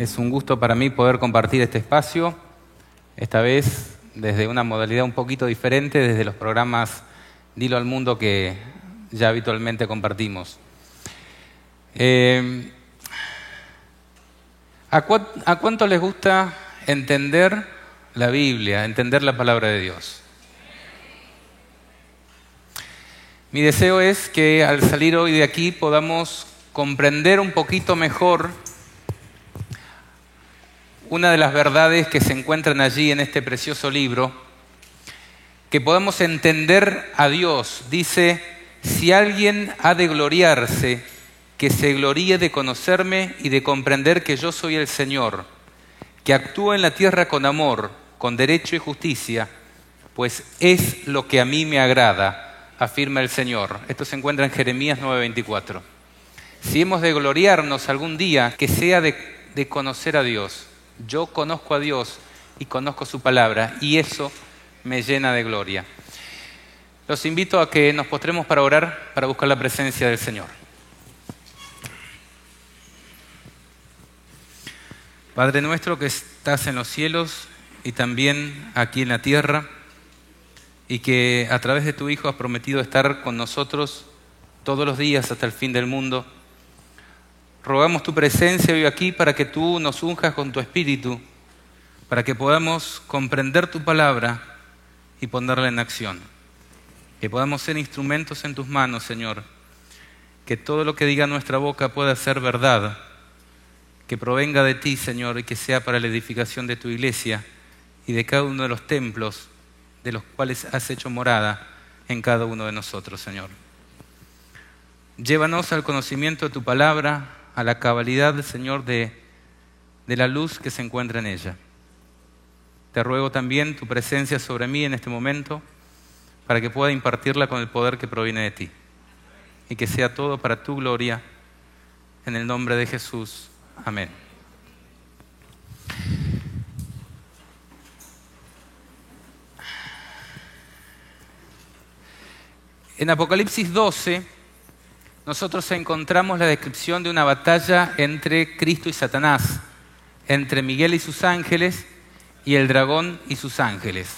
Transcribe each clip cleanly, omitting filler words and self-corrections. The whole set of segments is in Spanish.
Es un gusto para mí poder compartir este espacio, esta vez desde una modalidad un poquito diferente, desde los programas Dilo al Mundo que ya habitualmente compartimos. ¿A cuánto les gusta entender la Biblia, entender la palabra de Dios? Mi deseo es que al salir hoy de aquí podamos comprender un poquito mejor una de las verdades que se encuentran allí en este precioso libro, que podamos entender a Dios. Dice, si alguien ha de gloriarse, que se gloríe de conocerme y de comprender que yo soy el Señor, que actúo en la tierra con amor, con derecho y justicia, pues es lo que a mí me agrada, afirma el Señor. Esto se encuentra en Jeremías 9:24. Si hemos de gloriarnos algún día, que sea de conocer a Dios. Yo conozco a Dios y conozco su palabra, y eso me llena de gloria. Los invito a que nos postremos para orar, para buscar la presencia del Señor. Padre nuestro que estás en los cielos y también aquí en la tierra, y que a través de tu Hijo has prometido estar con nosotros todos los días hasta el fin del mundo, rogamos tu presencia hoy aquí para que tú nos unjas con tu Espíritu, para que podamos comprender tu palabra y ponerla en acción. Que podamos ser instrumentos en tus manos, Señor. Que todo lo que diga nuestra boca pueda ser verdad. Que provenga de ti, Señor, y que sea para la edificación de tu iglesia y de cada uno de los templos de los cuales has hecho morada en cada uno de nosotros, Señor. Llévanos al conocimiento de tu palabra, a la cabalidad, Señor, de la luz que se encuentra en ella. Te ruego también tu presencia sobre mí en este momento para que pueda impartirla con el poder que proviene de ti. Y que sea todo para tu gloria, en el nombre de Jesús. Amén. En Apocalipsis 12, nosotros encontramos la descripción de una batalla entre Cristo y Satanás, entre Miguel y sus ángeles y el dragón y sus ángeles.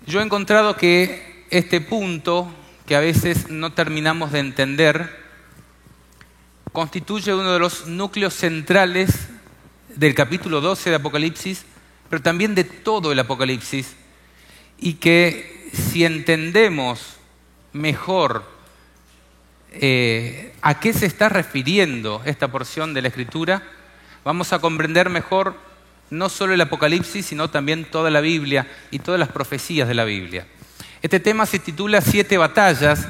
Yo he encontrado que este punto, que a veces no terminamos de entender, constituye uno de los núcleos centrales del capítulo 12 de Apocalipsis, pero también de todo el Apocalipsis, y que si entendemos mejor a qué se está refiriendo esta porción de la Escritura, vamos a comprender mejor no solo el Apocalipsis, sino también toda la Biblia y todas las profecías de la Biblia. Este tema se titula 7 batallas,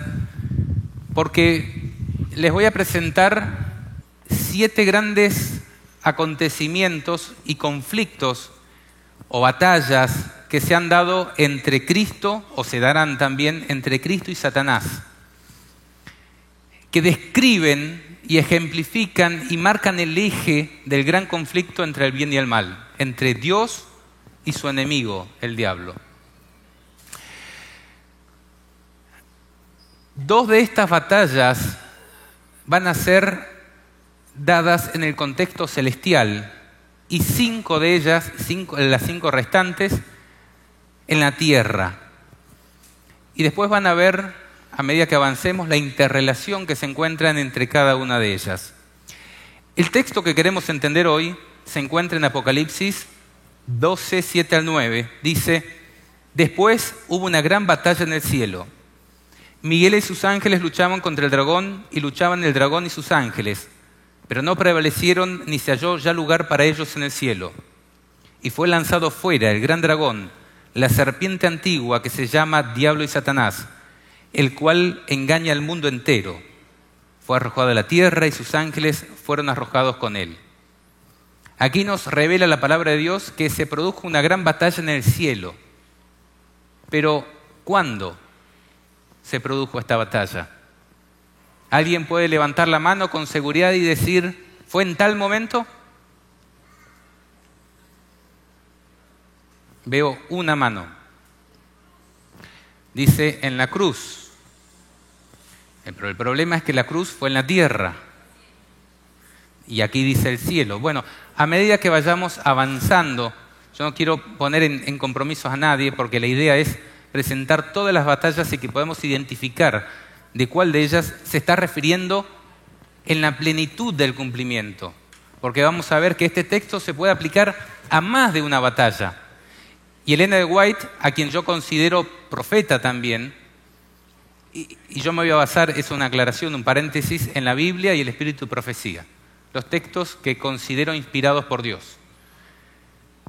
porque les voy a presentar 7 grandes acontecimientos y conflictos o batallas que se han dado entre Cristo, o se darán también entre Cristo y Satanás, que describen y ejemplifican y marcan el eje del gran conflicto entre el bien y el mal, entre Dios y su enemigo, el diablo. 2 de estas batallas van a ser dadas en el contexto celestial y 5 de ellas, las 5 restantes, en la tierra. Y después van a ver, a medida que avancemos, la interrelación que se encuentran entre cada una de ellas. El texto que queremos entender hoy se encuentra en Apocalipsis 12, 7 al 9. Dice, después hubo una gran batalla en el cielo. Miguel y sus ángeles luchaban contra el dragón, y luchaban el dragón y sus ángeles, pero no prevalecieron ni se halló ya lugar para ellos en el cielo. Y fue lanzado fuera el gran dragón, la serpiente antigua que se llama Diablo y Satanás, el cual engaña al mundo entero. Fue arrojado a la tierra y sus ángeles fueron arrojados con él. Aquí nos revela la palabra de Dios que se produjo una gran batalla en el cielo. Pero, ¿cuándo se produjo esta batalla? ¿Alguien puede levantar la mano con seguridad y decir, ¿fue en tal momento? Veo una mano. Dice, en la cruz. Pero el problema es que la cruz fue en la tierra. Y aquí dice el cielo. Bueno, a medida que vayamos avanzando, yo no quiero poner en compromisos a nadie, porque la idea es presentar todas las batallas y que podamos identificar de cuál de ellas se está refiriendo en la plenitud del cumplimiento. Porque vamos a ver que este texto se puede aplicar a más de una batalla. Y Elena de White, a quien yo considero profeta también, y yo me voy a basar, es una aclaración, un paréntesis, en la Biblia y el Espíritu de Profecía, los textos que considero inspirados por Dios.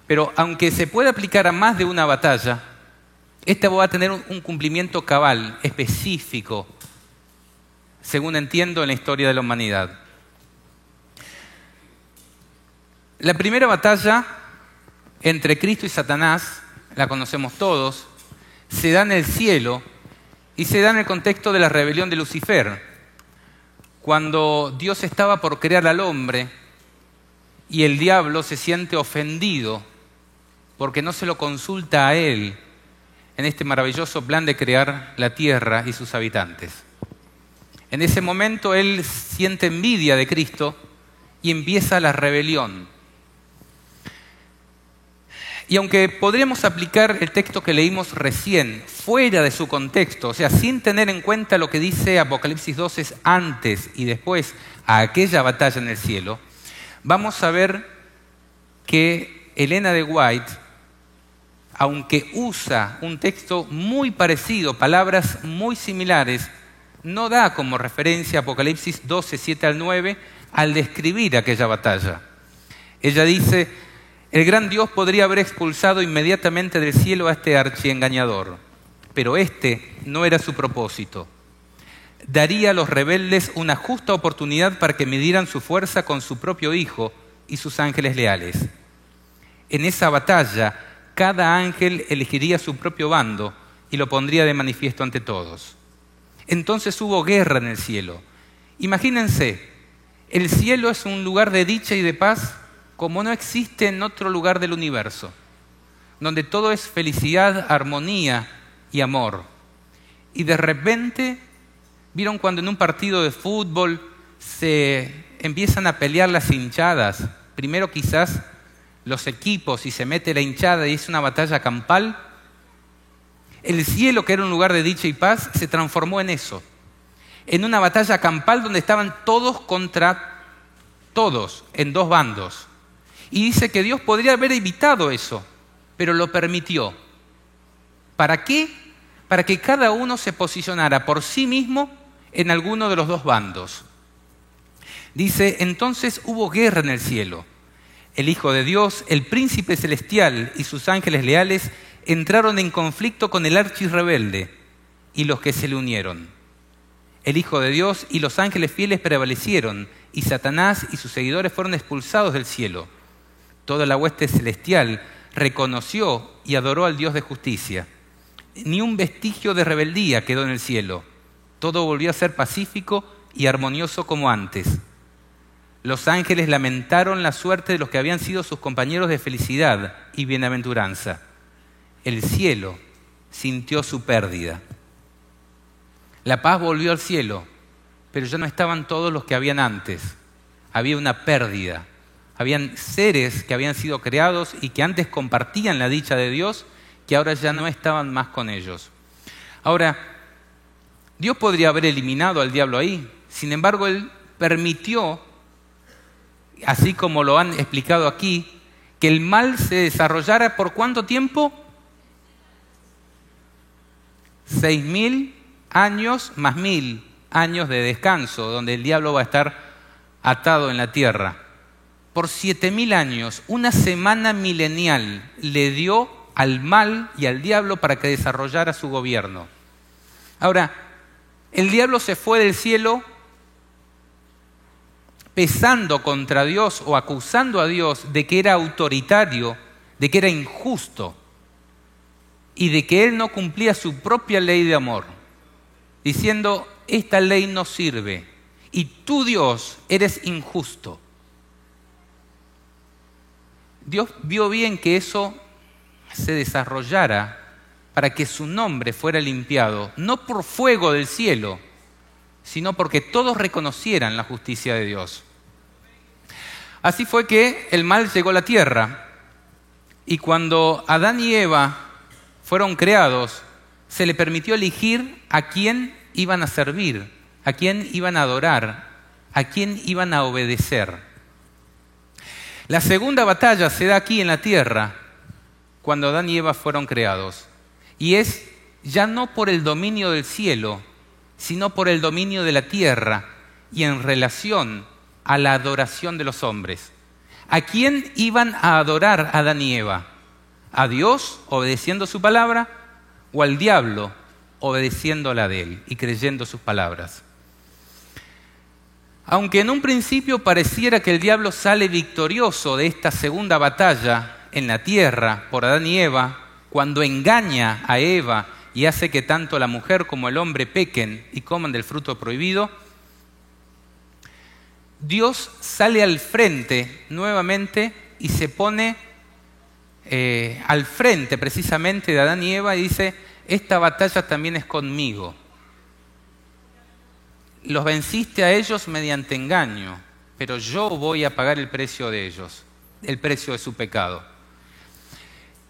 Pero aunque se pueda aplicar a más de una batalla, esta va a tener un cumplimiento cabal, específico, según entiendo en la historia de la humanidad. La primera batalla entre Cristo y Satanás, la conocemos todos, se da en el cielo y se da en el contexto de la rebelión de Lucifer, cuando Dios estaba por crear al hombre y el diablo se siente ofendido porque no se lo consulta a él en este maravilloso plan de crear la tierra y sus habitantes. En ese momento él siente envidia de Cristo y empieza la rebelión. Y aunque podríamos aplicar el texto que leímos recién fuera de su contexto, o sea, sin tener en cuenta lo que dice Apocalipsis 12 antes y después a aquella batalla en el cielo, vamos a ver que Elena de White, aunque usa un texto muy parecido, palabras muy similares, no da como referencia Apocalipsis 12, 7 al 9 al describir aquella batalla. Ella dice: el gran Dios podría haber expulsado inmediatamente del cielo a este archiengañador, pero este no era su propósito. Daría a los rebeldes una justa oportunidad para que midieran su fuerza con su propio Hijo y sus ángeles leales. En esa batalla, cada ángel elegiría su propio bando y lo pondría de manifiesto ante todos. Entonces hubo guerra en el cielo. Imagínense, el cielo es un lugar de dicha y de paz como no existe en otro lugar del universo, donde todo es felicidad, armonía y amor. Y de repente, ¿vieron cuando en un partido de fútbol se empiezan a pelear las hinchadas? Primero quizás los equipos y se mete la hinchada y es una batalla campal. El cielo, que era un lugar de dicha y paz, se transformó en eso, en una batalla campal donde estaban todos contra todos, en dos bandos. Y dice que Dios podría haber evitado eso, pero lo permitió. ¿Para qué? Para que cada uno se posicionara por sí mismo en alguno de los dos bandos. Dice: entonces hubo guerra en el cielo. El Hijo de Dios, el príncipe celestial y sus ángeles leales entraron en conflicto con el archirrebelde y los que se le unieron. El Hijo de Dios y los ángeles fieles prevalecieron, y Satanás y sus seguidores fueron expulsados del cielo. Toda la hueste celestial reconoció y adoró al Dios de justicia. Ni un vestigio de rebeldía quedó en el cielo. Todo volvió a ser pacífico y armonioso como antes. Los ángeles lamentaron la suerte de los que habían sido sus compañeros de felicidad y bienaventuranza. El cielo sintió su pérdida. La paz volvió al cielo, pero ya no estaban todos los que habían antes. Había una pérdida. Habían seres que habían sido creados y que antes compartían la dicha de Dios, que ahora ya no estaban más con ellos. Ahora, Dios podría haber eliminado al diablo ahí. Sin embargo, Él permitió, así como lo han explicado aquí, que el mal se desarrollara ¿por cuánto tiempo? 6.000 años más 1.000 años de descanso, donde el diablo va a estar atado en la tierra. Por 7.000 años, una semana milenial le dio al mal y al diablo para que desarrollara su gobierno. Ahora, el diablo se fue del cielo pesando contra Dios o acusando a Dios de que era autoritario, de que era injusto y de que Él no cumplía su propia ley de amor, diciendo: esta ley no sirve y tú, Dios, eres injusto. Dios vio bien que eso se desarrollara para que su nombre fuera limpiado, no por fuego del cielo, sino porque todos reconocieran la justicia de Dios. Así fue que el mal llegó a la tierra. Y cuando Adán y Eva fueron creados, se le permitió elegir a quién iban a servir, a quién iban a adorar, a quién iban a obedecer. La segunda batalla se da aquí en la tierra, cuando Adán y Eva fueron creados. Y es ya no por el dominio del cielo, sino por el dominio de la tierra y en relación a la adoración de los hombres. ¿A quién iban a adorar Adán y Eva? ¿A Dios, obedeciendo su palabra, o al diablo, obedeciendo la de él y creyendo sus palabras? Aunque en un principio pareciera que el diablo sale victorioso de esta segunda batalla en la tierra por Adán y Eva, cuando engaña a Eva y hace que tanto la mujer como el hombre pequen y coman del fruto prohibido, Dios sale al frente nuevamente y se pone al frente precisamente de Adán y Eva y dice: esta batalla también es conmigo. Los venciste a ellos mediante engaño, pero yo voy a pagar el precio de ellos, el precio de su pecado.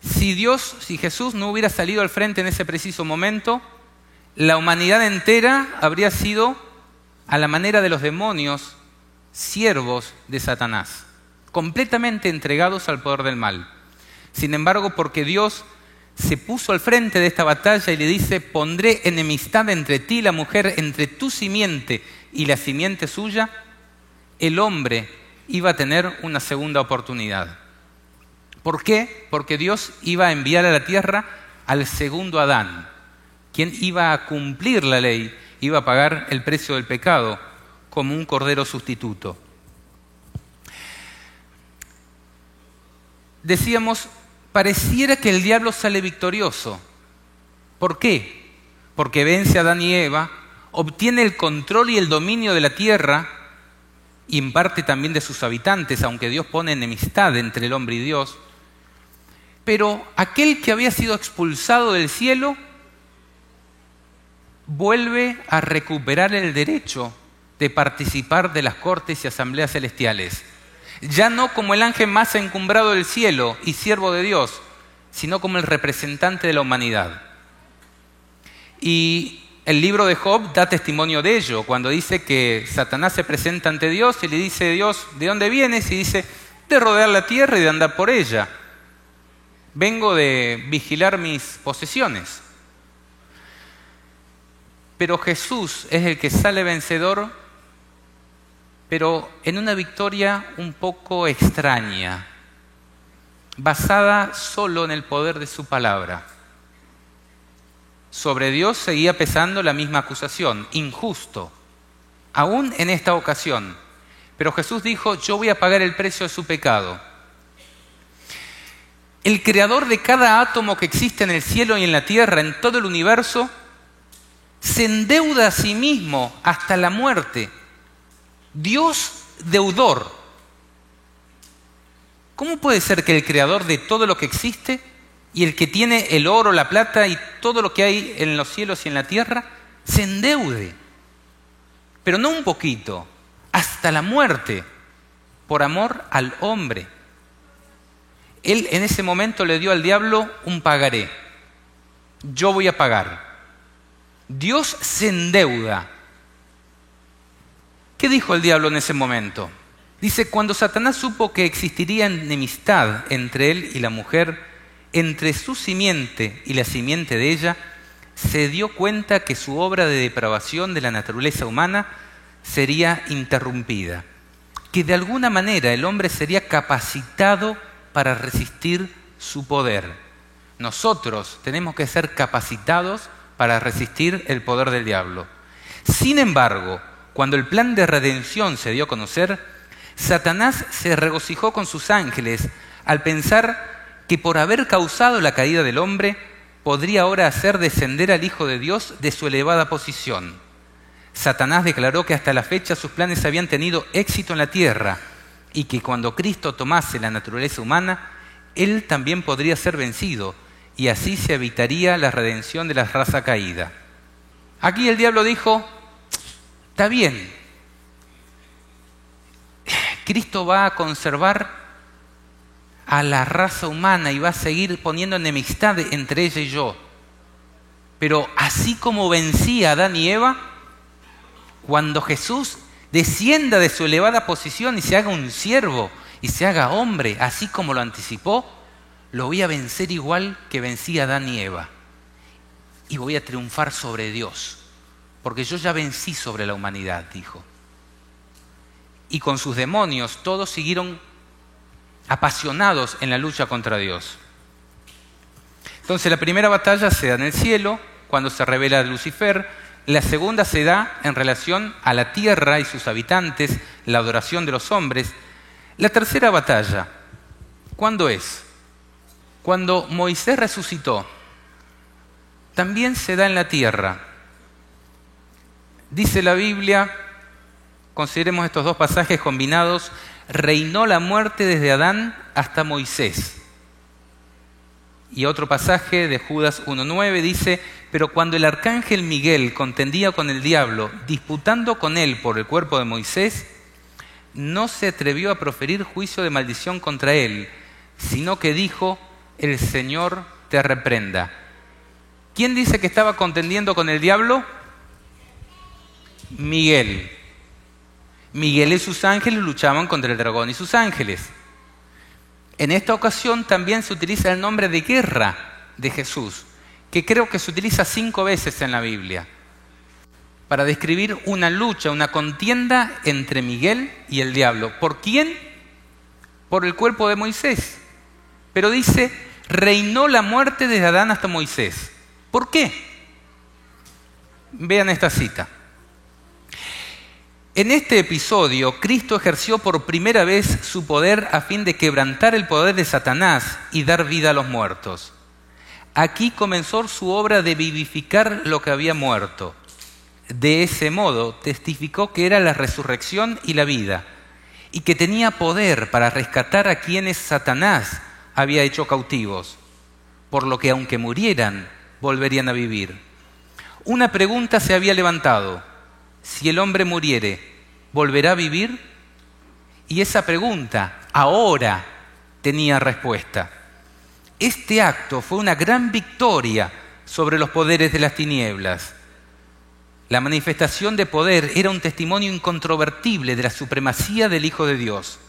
Si Jesús no hubiera salido al frente en ese preciso momento, la humanidad entera habría sido a la manera de los demonios, siervos de Satanás, completamente entregados al poder del mal. Sin embargo, porque Dios se puso al frente de esta batalla y le dice: pondré enemistad entre ti y la mujer, entre tu simiente y la simiente suya, el hombre iba a tener una segunda oportunidad. ¿Por qué? Porque Dios iba a enviar a la tierra al segundo Adán, quien iba a cumplir la ley, iba a pagar el precio del pecado como un cordero sustituto. Decíamos, pareciera que el diablo sale victorioso. ¿Por qué? Porque vence a Adán y Eva, obtiene el control y el dominio de la tierra y en parte también de sus habitantes, aunque Dios pone enemistad entre el hombre y Dios. Pero aquel que había sido expulsado del cielo vuelve a recuperar el derecho de participar de las cortes y asambleas celestiales. Ya no como el ángel más encumbrado del cielo y siervo de Dios, sino como el representante de la humanidad. Y el libro de Job da testimonio de ello, cuando dice que Satanás se presenta ante Dios y le dice: Dios, ¿de dónde vienes? Y dice: de rodear la tierra y de andar por ella. Vengo de vigilar mis posesiones. Pero Jesús es el que sale vencedor, pero en una victoria un poco extraña, basada solo en el poder de su palabra. Sobre Dios seguía pesando la misma acusación: injusto, aún en esta ocasión. Pero Jesús dijo: yo voy a pagar el precio de su pecado. El creador de cada átomo que existe en el cielo y en la tierra, en todo el universo, se endeuda a sí mismo hasta la muerte. Dios deudor. ¿Cómo puede ser que el creador de todo lo que existe y el que tiene el oro, la plata y todo lo que hay en los cielos y en la tierra se endeude? Pero no un poquito, hasta la muerte, por amor al hombre. Él en ese momento le dio al diablo un pagaré. Yo voy a pagar. Dios se endeuda. ¿Qué dijo el diablo en ese momento? Dice: cuando Satanás supo que existiría enemistad entre él y la mujer, entre su simiente y la simiente de ella, se dio cuenta que su obra de depravación de la naturaleza humana sería interrumpida, que de alguna manera el hombre sería capacitado para resistir su poder. Nosotros tenemos que ser capacitados para resistir el poder del diablo. Sin embargo, cuando el plan de redención se dio a conocer, Satanás se regocijó con sus ángeles al pensar que por haber causado la caída del hombre, podría ahora hacer descender al Hijo de Dios de su elevada posición. Satanás declaró que hasta la fecha sus planes habían tenido éxito en la tierra y que cuando Cristo tomase la naturaleza humana, Él también podría ser vencido y así se evitaría la redención de la raza caída. Aquí el diablo dijo: está bien, Cristo va a conservar a la raza humana y va a seguir poniendo enemistad entre ella y yo. Pero así como vencía a Adán y Eva, cuando Jesús descienda de su elevada posición y se haga un siervo y se haga hombre, así como lo anticipó, lo voy a vencer igual que vencí a Adán y Eva. Y voy a triunfar sobre Dios, porque yo ya vencí sobre la humanidad, dijo. Y con sus demonios todos siguieron apasionados en la lucha contra Dios. Entonces la primera batalla se da en el cielo, cuando se revela Lucifer. La segunda se da en relación a la tierra y sus habitantes, la adoración de los hombres. La tercera batalla, ¿cuándo es? Cuando Moisés resucitó. También se da en la tierra. Dice la Biblia, consideremos estos dos pasajes combinados, reinó la muerte desde Adán hasta Moisés. Y otro pasaje de Judas 1:9 dice, pero cuando el arcángel Miguel contendía con el diablo, disputando con él por el cuerpo de Moisés, no se atrevió a proferir juicio de maldición contra él, sino que dijo, el Señor te reprenda. ¿Quién dice que estaba contendiendo con el diablo? Miguel. Miguel y sus ángeles luchaban contra el dragón y sus ángeles. En esta ocasión también se utiliza el nombre de guerra de Jesús, que creo que se utiliza 5 veces en la Biblia, para describir una lucha, una contienda entre Miguel y el diablo. ¿Por quién? Por el cuerpo de Moisés. Pero dice, reinó la muerte desde Adán hasta Moisés. ¿Por qué? Vean esta cita. En este episodio, Cristo ejerció por primera vez su poder a fin de quebrantar el poder de Satanás y dar vida a los muertos. Aquí comenzó su obra de vivificar lo que había muerto. De ese modo, testificó que era la resurrección y la vida, y que tenía poder para rescatar a quienes Satanás había hecho cautivos, por lo que aunque murieran, volverían a vivir. Una pregunta se había levantado. Si el hombre muriere, ¿volverá a vivir? Y esa pregunta ahora tenía respuesta. Este acto fue una gran victoria sobre los poderes de las tinieblas. La manifestación de poder era un testimonio incontrovertible de la supremacía del Hijo de Dios.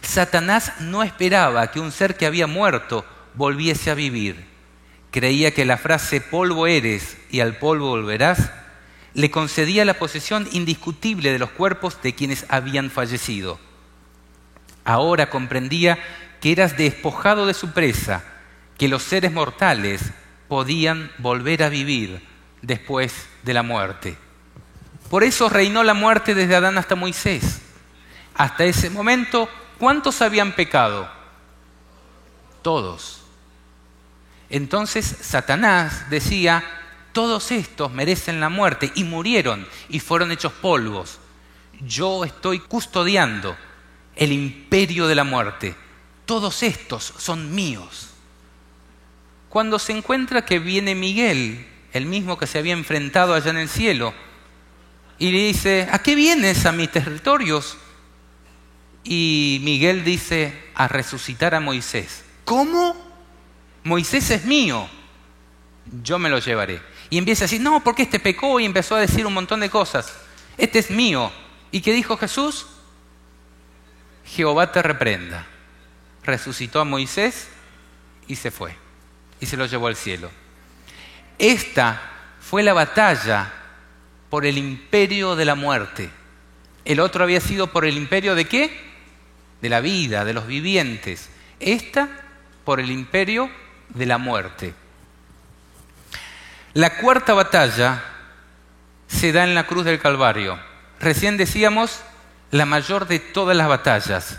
Satanás no esperaba que un ser que había muerto volviese a vivir. Creía que la frase polvo eres y al polvo volverás le concedía la posesión indiscutible de los cuerpos de quienes habían fallecido. Ahora comprendía que eras despojado de su presa, que los seres mortales podían volver a vivir después de la muerte. Por eso reinó la muerte desde Adán hasta Moisés. Hasta ese momento, ¿cuántos habían pecado? Todos. Entonces Satanás decía, todos estos merecen la muerte y murieron y fueron hechos polvos. Yo estoy custodiando el imperio de la muerte. Todos estos son míos. Cuando se encuentra que viene Miguel, el mismo que se había enfrentado allá en el cielo, y le dice, ¿a qué vienes a mis territorios? Y Miguel dice, a resucitar a Moisés. ¿Cómo? Moisés es mío. Yo me lo llevaré. Y empieza a decir, no, porque este pecó, y empezó a decir un montón de cosas. Este es mío. ¿Y qué dijo Jesús? Jehová te reprenda. Resucitó a Moisés y se fue. Y se lo llevó al cielo. Esta fue la batalla por el imperio de la muerte. El otro había sido por el imperio ¿de qué? De la vida, de los vivientes. Esta por el imperio de la muerte. La cuarta batalla se da en la cruz del Calvario. Recién decíamos, la mayor de todas las batallas.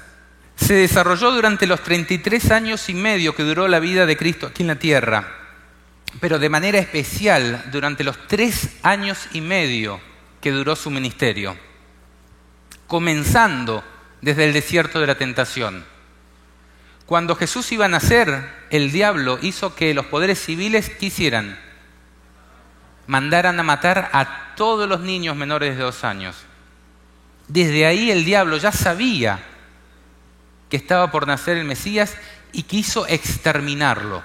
Se desarrolló durante los 33 años y medio que duró la vida de Cristo aquí en la tierra, pero de manera especial durante los 3 años y medio que duró su ministerio, comenzando desde el desierto de la tentación. Cuando Jesús iba a nacer, el diablo hizo que los poderes civiles quisieran, mandaran a matar a todos los niños menores de 2 años. Desde ahí el diablo ya sabía que estaba por nacer el Mesías y quiso exterminarlo.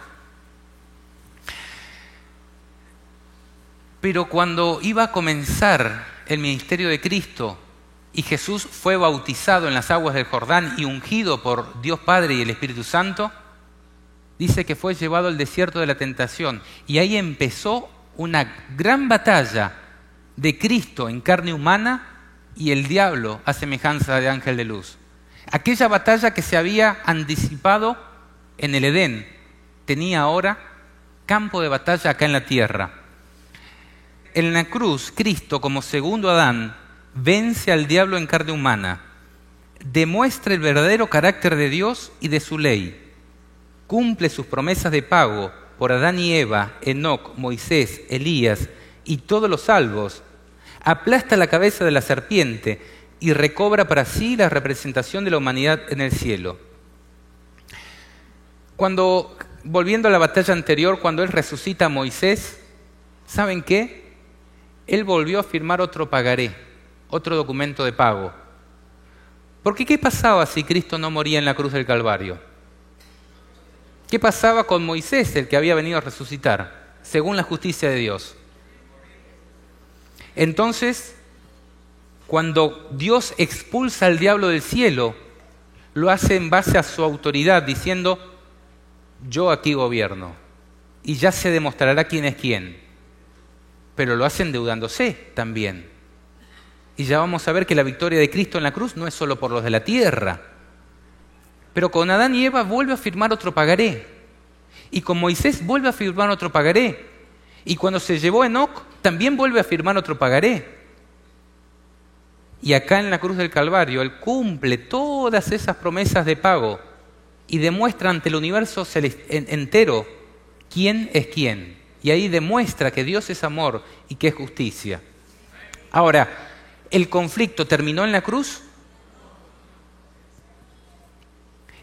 Pero cuando iba a comenzar el ministerio de Cristo y Jesús fue bautizado en las aguas del Jordán y ungido por Dios Padre y el Espíritu Santo, dice que fue llevado al desierto de la tentación. Y ahí empezó una gran batalla de Cristo en carne humana y el diablo a semejanza de ángel de luz. Aquella batalla que se había anticipado en el Edén tenía ahora campo de batalla acá en la tierra. En la cruz, Cristo, como segundo Adán, vence al diablo en carne humana, demuestra el verdadero carácter de Dios y de su ley, cumple sus promesas de pago por Adán y Eva, Enoc, Moisés, Elías y todos los salvos, aplasta la cabeza de la serpiente y recobra para sí la representación de la humanidad en el cielo. Volviendo a la batalla anterior, cuando él resucita a Moisés, ¿saben qué? Él volvió a firmar otro pagaré, otro documento de pago. Porque ¿qué pasaba si Cristo no moría en la cruz del Calvario? ¿Qué pasaba con Moisés, el que había venido a resucitar, según la justicia de Dios? Entonces, cuando Dios expulsa al diablo del cielo, lo hace en base a su autoridad, diciendo, yo aquí gobierno, y ya se demostrará quién es quién. Pero lo hace endeudándose también. Y ya vamos a ver que la victoria de Cristo en la cruz no es solo por los de la tierra. Pero con Adán y Eva vuelve a firmar otro pagaré. Y con Moisés vuelve a firmar otro pagaré. Y cuando se llevó a Enoc, también vuelve a firmar otro pagaré. Y acá en la cruz del Calvario, Él cumple todas esas promesas de pago y demuestra ante el universo entero quién es quién. Y ahí demuestra que Dios es amor y que es justicia. Ahora, ¿el conflicto terminó en la cruz?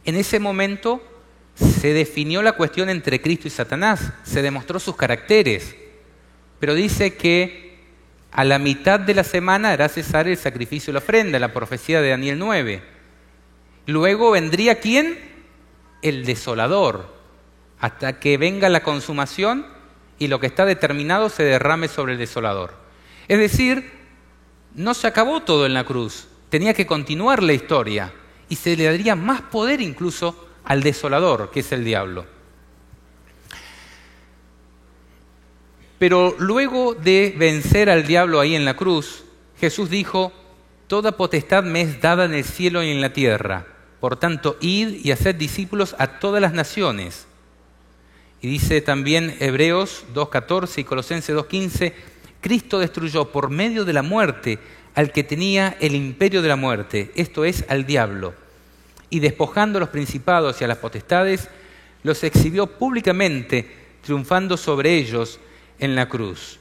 En ese momento se definió la cuestión entre Cristo y Satanás, se demostró sus caracteres, pero dice que a la mitad de la semana hará cesar el sacrificio y la ofrenda, la profecía de Daniel 9. Luego vendría ¿quién? El desolador, hasta que venga la consumación y lo que está determinado se derrame sobre el desolador. Es decir, no se acabó todo en la cruz, tenía que continuar la historia y se le daría más poder incluso al desolador, que es el diablo. Pero luego de vencer al diablo ahí en la cruz, Jesús dijo, toda potestad me es dada en el cielo y en la tierra. Por tanto, id y haced discípulos a todas las naciones. Y dice también Hebreos 2.14 y Colosenses 2.15, Cristo destruyó por medio de la muerte al que tenía el imperio de la muerte, esto es, al diablo. Y despojando a los principados y a las potestades, los exhibió públicamente, triunfando sobre ellos en la cruz.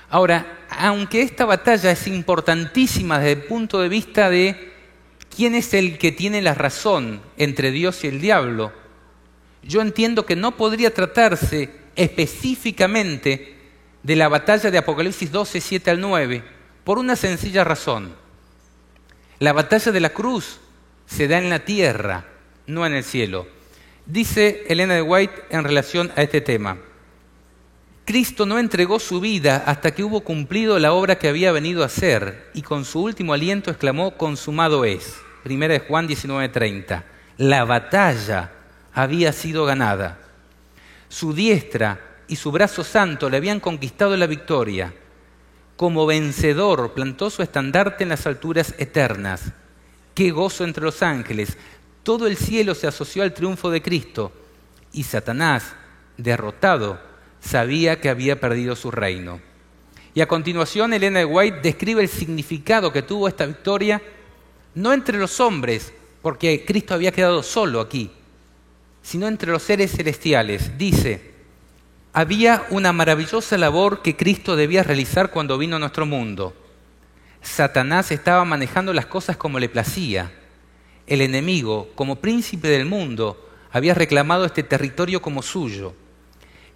Ahora, aunque esta batalla es importantísima desde el punto de vista de quién es el que tiene la razón entre Dios y el diablo, yo entiendo que no podría tratarse específicamente de la batalla de Apocalipsis 12, 7 al 9, por una sencilla razón. La batalla de la cruz se da en la tierra, no en el cielo. Dice Elena de White en relación a este tema, Cristo no entregó su vida hasta que hubo cumplido la obra que había venido a hacer, y con su último aliento exclamó, consumado es. 1 Juan 19:30. La batalla había sido ganada. Su diestra y su brazo santo le habían conquistado la victoria. Como vencedor plantó su estandarte en las alturas eternas. ¡Qué gozo entre los ángeles! Todo el cielo se asoció al triunfo de Cristo y Satanás, derrotado, sabía que había perdido su reino. Y a continuación Elena de White describe el significado que tuvo esta victoria, no entre los hombres, porque Cristo había quedado solo aquí, sino entre los seres celestiales. Dice, había una maravillosa labor que Cristo debía realizar cuando vino a nuestro mundo. Satanás estaba manejando las cosas como le placía. El enemigo, como príncipe del mundo, había reclamado este territorio como suyo.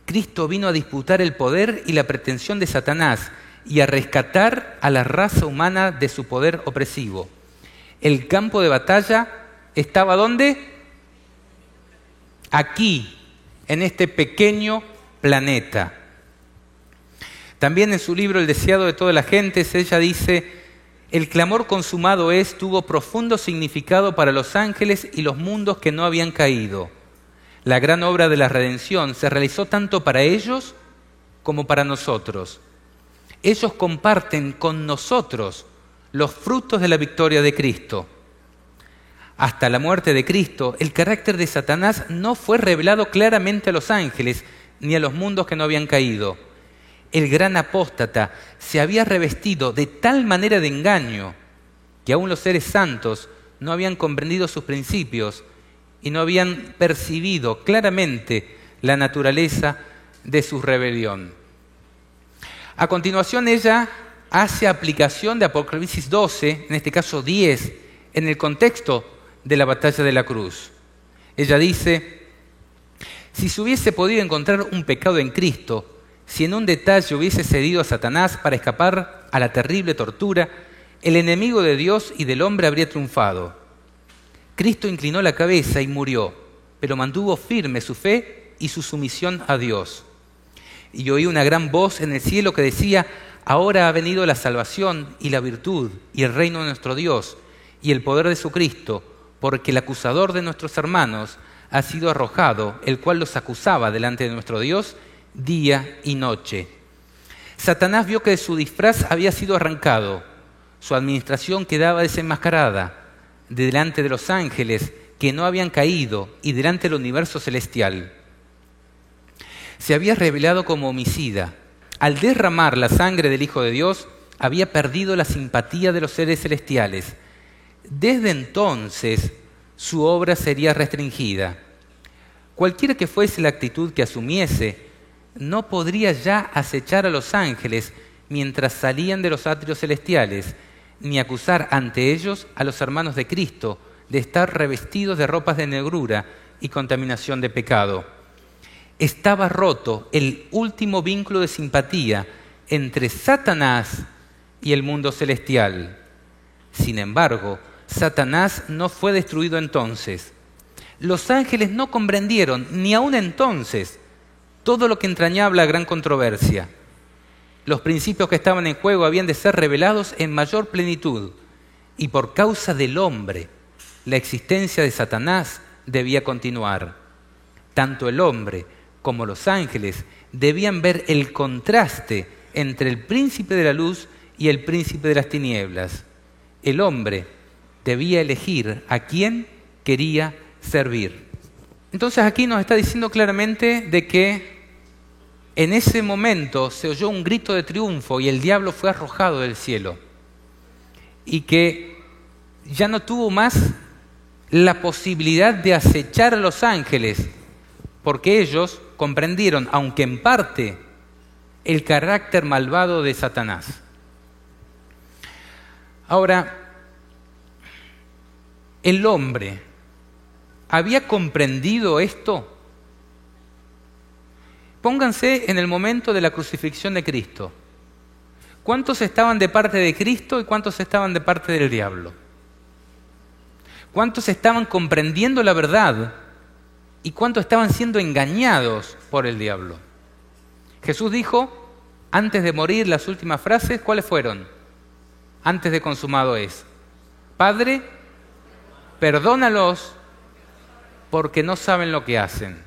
Cristo vino a disputar el poder y la pretensión de Satanás y a rescatar a la raza humana de su poder opresivo. El campo de batalla estaba ¿dónde? Aquí, en este pequeño planeta. También en su libro El deseado de todas las gentes, ella dice: el clamor consumado es tuvo profundo significado para los ángeles y los mundos que no habían caído. La gran obra de la redención se realizó tanto para ellos como para nosotros. Ellos comparten con nosotros los frutos de la victoria de Cristo. Hasta la muerte de Cristo, el carácter de Satanás no fue revelado claramente a los ángeles ni a los mundos que no habían caído. El gran apóstata se había revestido de tal manera de engaño que aún los seres santos no habían comprendido sus principios y no habían percibido claramente la naturaleza de su rebelión. A continuación, ella hace aplicación de Apocalipsis 12, en este caso 10, en el contexto de la batalla de la cruz. Ella dice: si se hubiese podido encontrar un pecado en Cristo, si en un detalle hubiese cedido a Satanás para escapar a la terrible tortura, el enemigo de Dios y del hombre habría triunfado. Cristo inclinó la cabeza y murió, pero mantuvo firme su fe y su sumisión a Dios. Y oí una gran voz en el cielo que decía: ahora ha venido la salvación y la virtud y el reino de nuestro Dios y el poder de su Cristo, porque el acusador de nuestros hermanos ha sido arrojado, el cual los acusaba delante de nuestro Dios día y noche. Satanás vio que su disfraz había sido arrancado, su administración quedaba desenmascarada delante de los ángeles que no habían caído y delante del universo celestial. Se había revelado como homicida. Al derramar la sangre del Hijo de Dios, había perdido la simpatía de los seres celestiales. Desde entonces, su obra sería restringida. Cualquiera que fuese la actitud que asumiese, no podría ya acechar a los ángeles mientras salían de los atrios celestiales, ni acusar ante ellos a los hermanos de Cristo de estar revestidos de ropas de negrura y contaminación de pecado. Estaba roto el último vínculo de simpatía entre Satanás y el mundo celestial. Sin embargo, Satanás no fue destruido entonces. Los ángeles no comprendieron, ni aún entonces, todo lo que entrañaba la gran controversia. Los principios que estaban en juego habían de ser revelados en mayor plenitud, y por causa del hombre, la existencia de Satanás debía continuar. Tanto el hombre como los ángeles debían ver el contraste entre el príncipe de la luz y el príncipe de las tinieblas. El hombre debía elegir a quién quería servir. Entonces aquí nos está diciendo claramente de que en ese momento se oyó un grito de triunfo y el diablo fue arrojado del cielo. Y que ya no tuvo más la posibilidad de acechar a los ángeles, porque ellos comprendieron, aunque en parte, el carácter malvado de Satanás. Ahora, ¿el hombre había comprendido esto? Pónganse en el momento de la crucifixión de Cristo. ¿Cuántos estaban de parte de Cristo y cuántos estaban de parte del diablo? ¿Cuántos estaban comprendiendo la verdad y cuántos estaban siendo engañados por el diablo? Jesús dijo, antes de morir, las últimas frases, ¿cuáles fueron? Antes de consumado es: Padre, perdónalos porque no saben lo que hacen.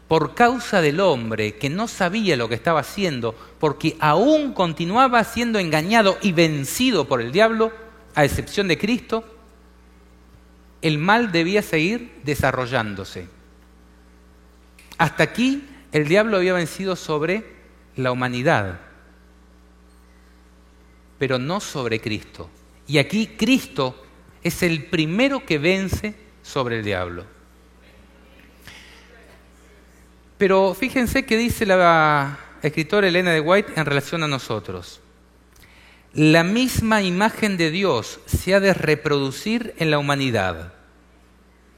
Por causa del hombre que no sabía lo que estaba haciendo, porque aún continuaba siendo engañado y vencido por el diablo, a excepción de Cristo, el mal debía seguir desarrollándose. Hasta aquí el diablo había vencido sobre la humanidad, pero no sobre Cristo. Y aquí Cristo es el primero que vence sobre el diablo. Pero fíjense que dice la escritora Elena de White en relación a nosotros. La misma imagen de Dios se ha de reproducir en la humanidad.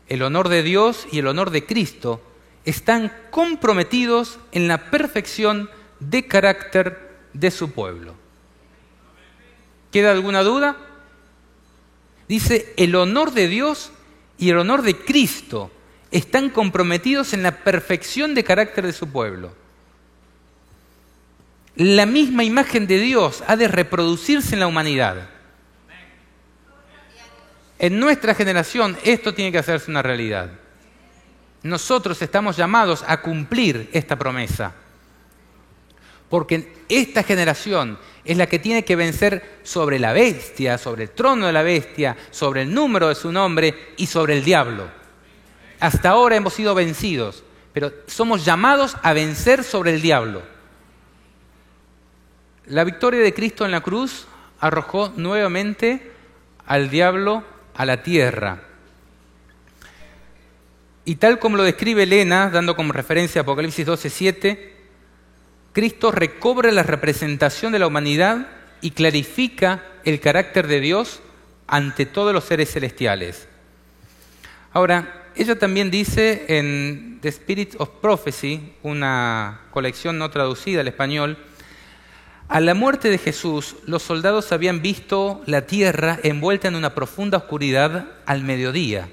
El honor de Dios y el honor de Cristo están comprometidos en la perfección de carácter de su pueblo. ¿Queda alguna duda? Dice, el honor de Dios y el honor de Cristo están comprometidos en la perfección de carácter de su pueblo. La misma imagen de Dios ha de reproducirse en la humanidad. En nuestra generación esto tiene que hacerse una realidad. Nosotros estamos llamados a cumplir esta promesa. Porque esta generación es la que tiene que vencer sobre la bestia, sobre el trono de la bestia, sobre el número de su nombre y sobre el diablo. Hasta ahora hemos sido vencidos, pero somos llamados a vencer sobre el diablo. La victoria de Cristo en la cruz arrojó nuevamente al diablo a la tierra. Y tal como lo describe Elena, dando como referencia Apocalipsis 12:7, Cristo recobra la representación de la humanidad y clarifica el carácter de Dios ante todos los seres celestiales. Ahora, ella también dice en The Spirit of Prophecy, una colección no traducida al español, a la muerte de Jesús, los soldados habían visto la tierra envuelta en una profunda oscuridad al mediodía.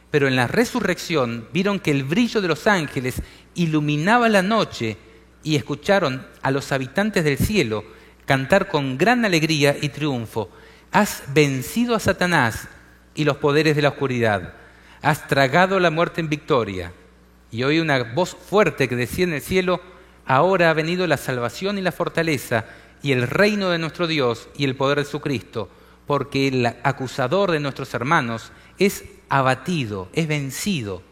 Pero en la resurrección vieron que el brillo de los ángeles iluminaba la noche y escucharon a los habitantes del cielo cantar con gran alegría y triunfo: has vencido a Satanás y los poderes de la oscuridad, has tragado la muerte en victoria. Y oí una voz fuerte que decía en el cielo: ahora ha venido la salvación y la fortaleza y el reino de nuestro Dios y el poder de su Cristo, porque el acusador de nuestros hermanos es abatido, es vencido,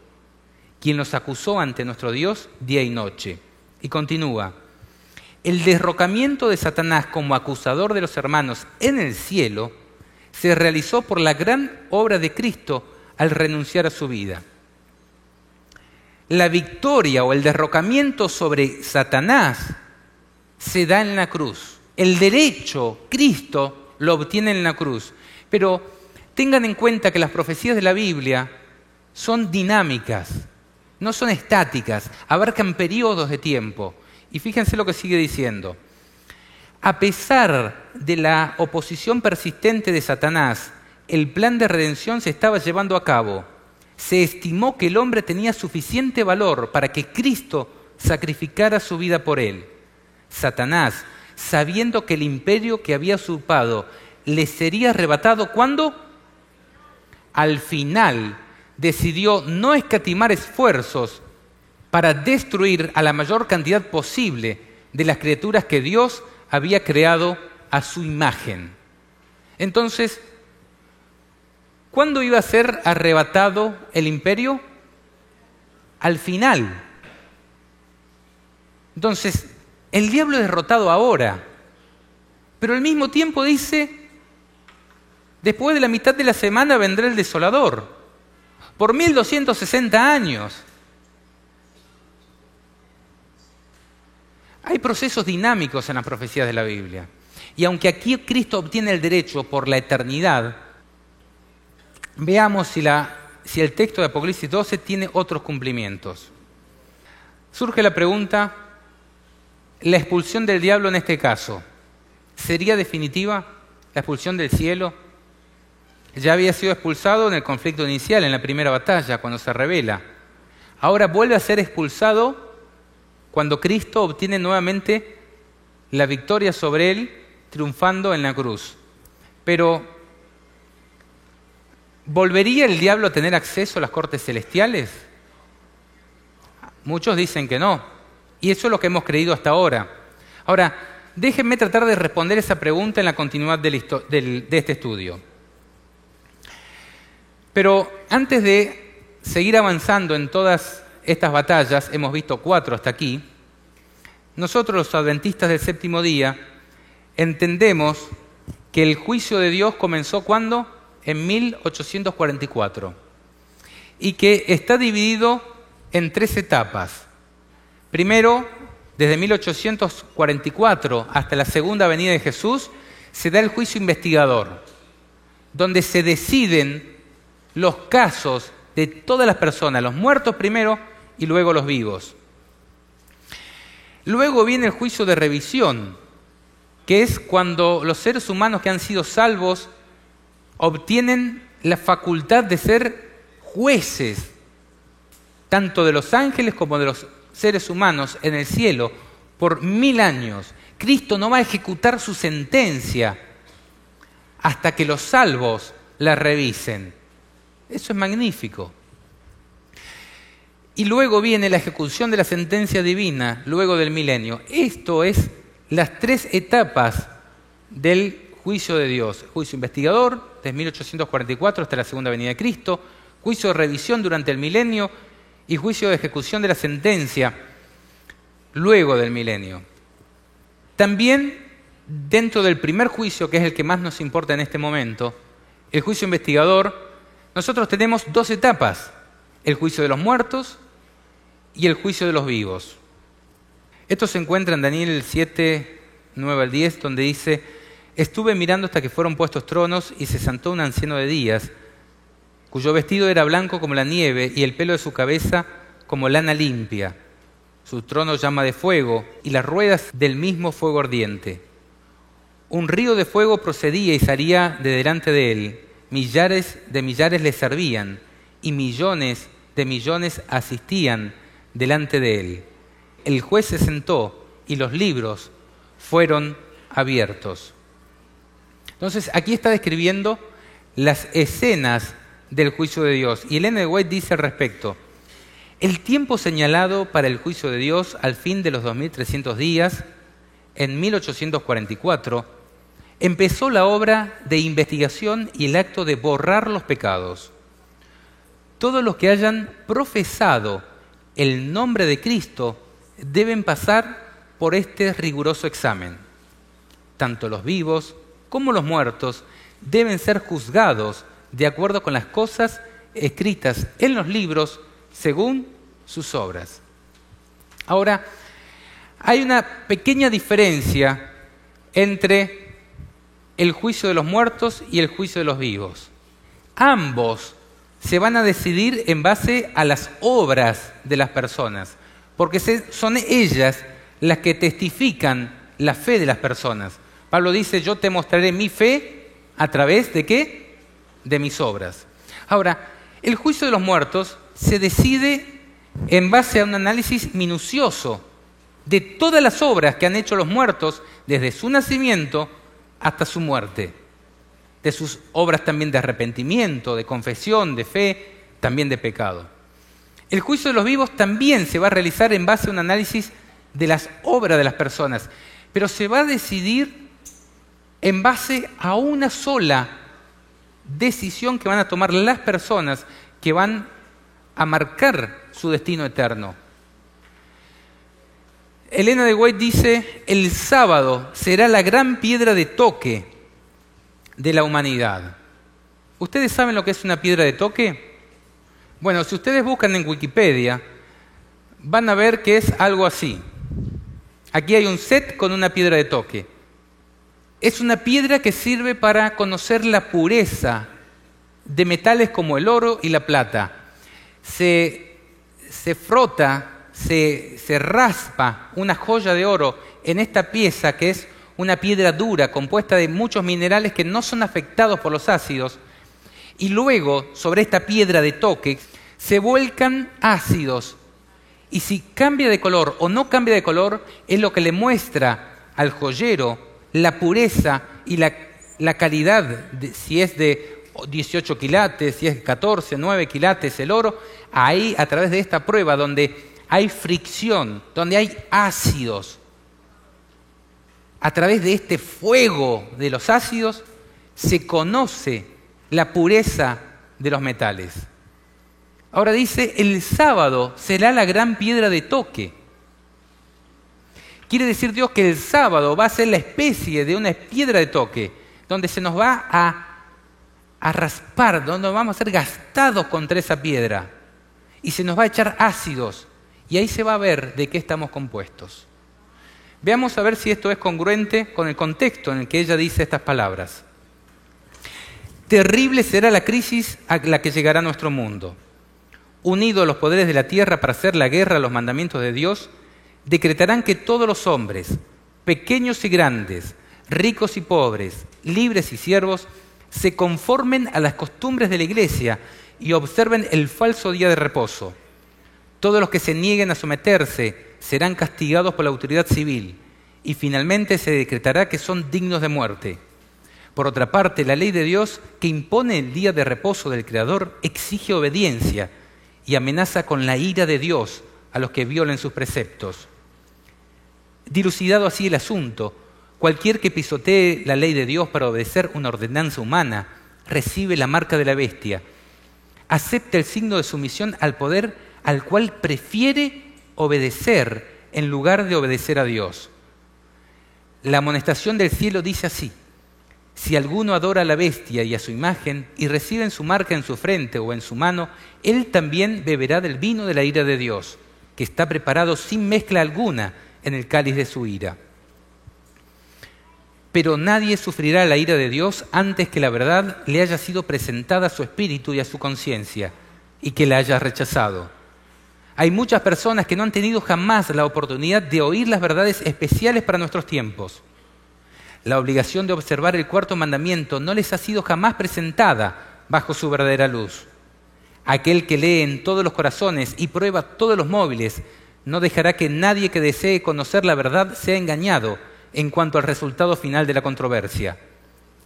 quien los acusó ante nuestro Dios día y noche. Y continúa: el derrocamiento de Satanás como acusador de los hermanos en el cielo se realizó por la gran obra de Cristo al renunciar a su vida. La victoria o el derrocamiento sobre Satanás se da en la cruz. El derecho, Cristo lo obtiene en la cruz. Pero tengan en cuenta que las profecías de la Biblia son dinámicas, no son estáticas, abarcan periodos de tiempo. Y fíjense lo que sigue diciendo. A pesar de la oposición persistente de Satanás, el plan de redención se estaba llevando a cabo. Se estimó que el hombre tenía suficiente valor para que Cristo sacrificara su vida por él. Satanás, sabiendo que el imperio que había usurpado le sería arrebatado, ¿cuándo? Al final decidió no escatimar esfuerzos para destruir a la mayor cantidad posible de las criaturas que Dios había creado a su imagen. Entonces, ¿cuándo iba a ser arrebatado el imperio? Al final. Entonces, el diablo es derrotado ahora, pero al mismo tiempo dice: después de la mitad de la semana vendrá el desolador, por 1260 años. Hay procesos dinámicos en las profecías de la Biblia. Y aunque aquí Cristo obtiene el derecho por la eternidad, veamos si el texto de Apocalipsis 12 tiene otros cumplimientos. Surge la pregunta: ¿la expulsión del diablo en este caso sería definitiva? ¿La expulsión del cielo? Ya había sido expulsado en el conflicto inicial, en la primera batalla, cuando se rebela. Ahora vuelve a ser expulsado cuando Cristo obtiene nuevamente la victoria sobre él, triunfando en la cruz. Pero, ¿volvería el diablo a tener acceso a las cortes celestiales? Muchos dicen que no. Y eso es lo que hemos creído hasta ahora. Ahora, déjenme tratar de responder esa pregunta en la continuidad de este estudio. Pero antes de seguir avanzando en todas estas batallas, hemos visto 4 hasta aquí, nosotros los adventistas del séptimo día entendemos que el juicio de Dios comenzó ¿cuándo? En 1844, y que está dividido en 3 etapas. Primero, desde 1844 hasta la segunda venida de Jesús, se da el juicio investigador, donde se deciden los casos de todas las personas, los muertos primero y luego los vivos. Luego viene el juicio de revisión, que es cuando los seres humanos que han sido salvos obtienen la facultad de ser jueces, tanto de los ángeles como de los seres humanos en el cielo, por 1000 años. Cristo no va a ejecutar su sentencia hasta que los salvos la revisen. Eso es magnífico. Y luego viene la ejecución de la sentencia divina, luego del milenio. Esto es las 3 etapas del juicio de Dios. Juicio investigador, desde 1844 hasta la segunda venida de Cristo. Juicio de revisión durante el milenio y juicio de ejecución de la sentencia luego del milenio. También dentro del primer juicio, que es el que más nos importa en este momento, el juicio investigador, nosotros tenemos 2 etapas: el juicio de los muertos y el juicio de los vivos. Esto se encuentra en Daniel 7, 9 al 10, donde dice: estuve mirando hasta que fueron puestos tronos y se sentó un anciano de días, cuyo vestido era blanco como la nieve y el pelo de su cabeza como lana limpia. Su trono llama de fuego y las ruedas del mismo fuego ardiente. Un río de fuego procedía y salía de delante de él. Millares de millares le servían y millones de millones asistían delante de él. El juez se sentó y los libros fueron abiertos. Entonces, aquí está describiendo las escenas del juicio de Dios. Y Ellen G. White dice al respecto: el tiempo señalado para el juicio de Dios al fin de los 2300 días, en 1844, empezó la obra de investigación y el acto de borrar los pecados. Todos los que hayan profesado el nombre de Cristo deben pasar por este riguroso examen. Tanto los vivos como los muertos deben ser juzgados de acuerdo con las cosas escritas en los libros según sus obras. Ahora, hay una pequeña diferencia entre el juicio de los muertos y el juicio de los vivos. Ambos se van a decidir en base a las obras de las personas, porque son ellas las que testifican la fe de las personas. Pablo dice: yo te mostraré mi fe a través de ¿qué? De mis obras. Ahora, el juicio de los muertos se decide en base a un análisis minucioso de todas las obras que han hecho los muertos desde su nacimiento hasta su muerte. De sus obras también de arrepentimiento, de confesión, de fe, también de pecado. El juicio de los vivos también se va a realizar en base a un análisis de las obras de las personas, pero se va a decidir en base a una sola decisión que van a tomar las personas que van a marcar su destino eterno. Ellen G. White dice: el sábado será la gran piedra de toque de la humanidad. ¿Ustedes saben lo que es una piedra de toque? Bueno, si ustedes buscan en Wikipedia, van a ver que es algo así. Aquí hay un set con una piedra de toque. Es una piedra que sirve para conocer la pureza de metales como el oro y la plata. Se frota, se raspa una joya de oro en esta pieza, que es una piedra dura compuesta de muchos minerales que no son afectados por los ácidos, y luego sobre esta piedra de toque se vuelcan ácidos, y si cambia de color o no cambia de color es lo que le muestra al joyero la pureza y la calidad, si es de 18 quilates, si es 14, 9 quilates el oro. Ahí, a través de esta prueba donde hay fricción, donde hay ácidos, a través de este fuego de los ácidos se conoce la pureza de los metales. Ahora dice: el sábado será la gran piedra de toque. Quiere decir Dios que el sábado va a ser la especie de una piedra de toque, donde se nos va a raspar, donde vamos a ser gastados contra esa piedra, y se nos va a echar ácidos, y ahí se va a ver de qué estamos compuestos. Veamos a ver si esto es congruente con el contexto en el que ella dice estas palabras. Terrible será la crisis a la que llegará nuestro mundo. Unidos a los poderes de la tierra para hacer la guerra a los mandamientos de Dios, decretarán que todos los hombres, pequeños y grandes, ricos y pobres, libres y siervos, se conformen a las costumbres de la Iglesia y observen el falso día de reposo. Todos los que se nieguen a someterse serán castigados por la autoridad civil y finalmente se decretará que son dignos de muerte. Por otra parte, la ley de Dios, que impone el día de reposo del Creador, exige obediencia y amenaza con la ira de Dios a los que violen sus preceptos. Dilucidado así el asunto, cualquier que pisotee la ley de Dios para obedecer una ordenanza humana recibe la marca de la bestia. Acepta el signo de sumisión al poder al cual prefiere obedecer en lugar de obedecer a Dios. La amonestación del cielo dice así: si alguno adora a la bestia y a su imagen y recibe en su marca en su frente o en su mano, él también beberá del vino de la ira de Dios, que está preparado sin mezcla alguna en el cáliz de su ira. Pero nadie sufrirá la ira de Dios antes que la verdad le haya sido presentada a su espíritu y a su conciencia, y que la haya rechazado. Hay muchas personas que no han tenido jamás la oportunidad de oír las verdades especiales para nuestros tiempos. La obligación de observar el cuarto mandamiento no les ha sido jamás presentada bajo su verdadera luz. Aquel que lee en todos los corazones y prueba todos los móviles no dejará que nadie que desee conocer la verdad sea engañado en cuanto al resultado final de la controversia.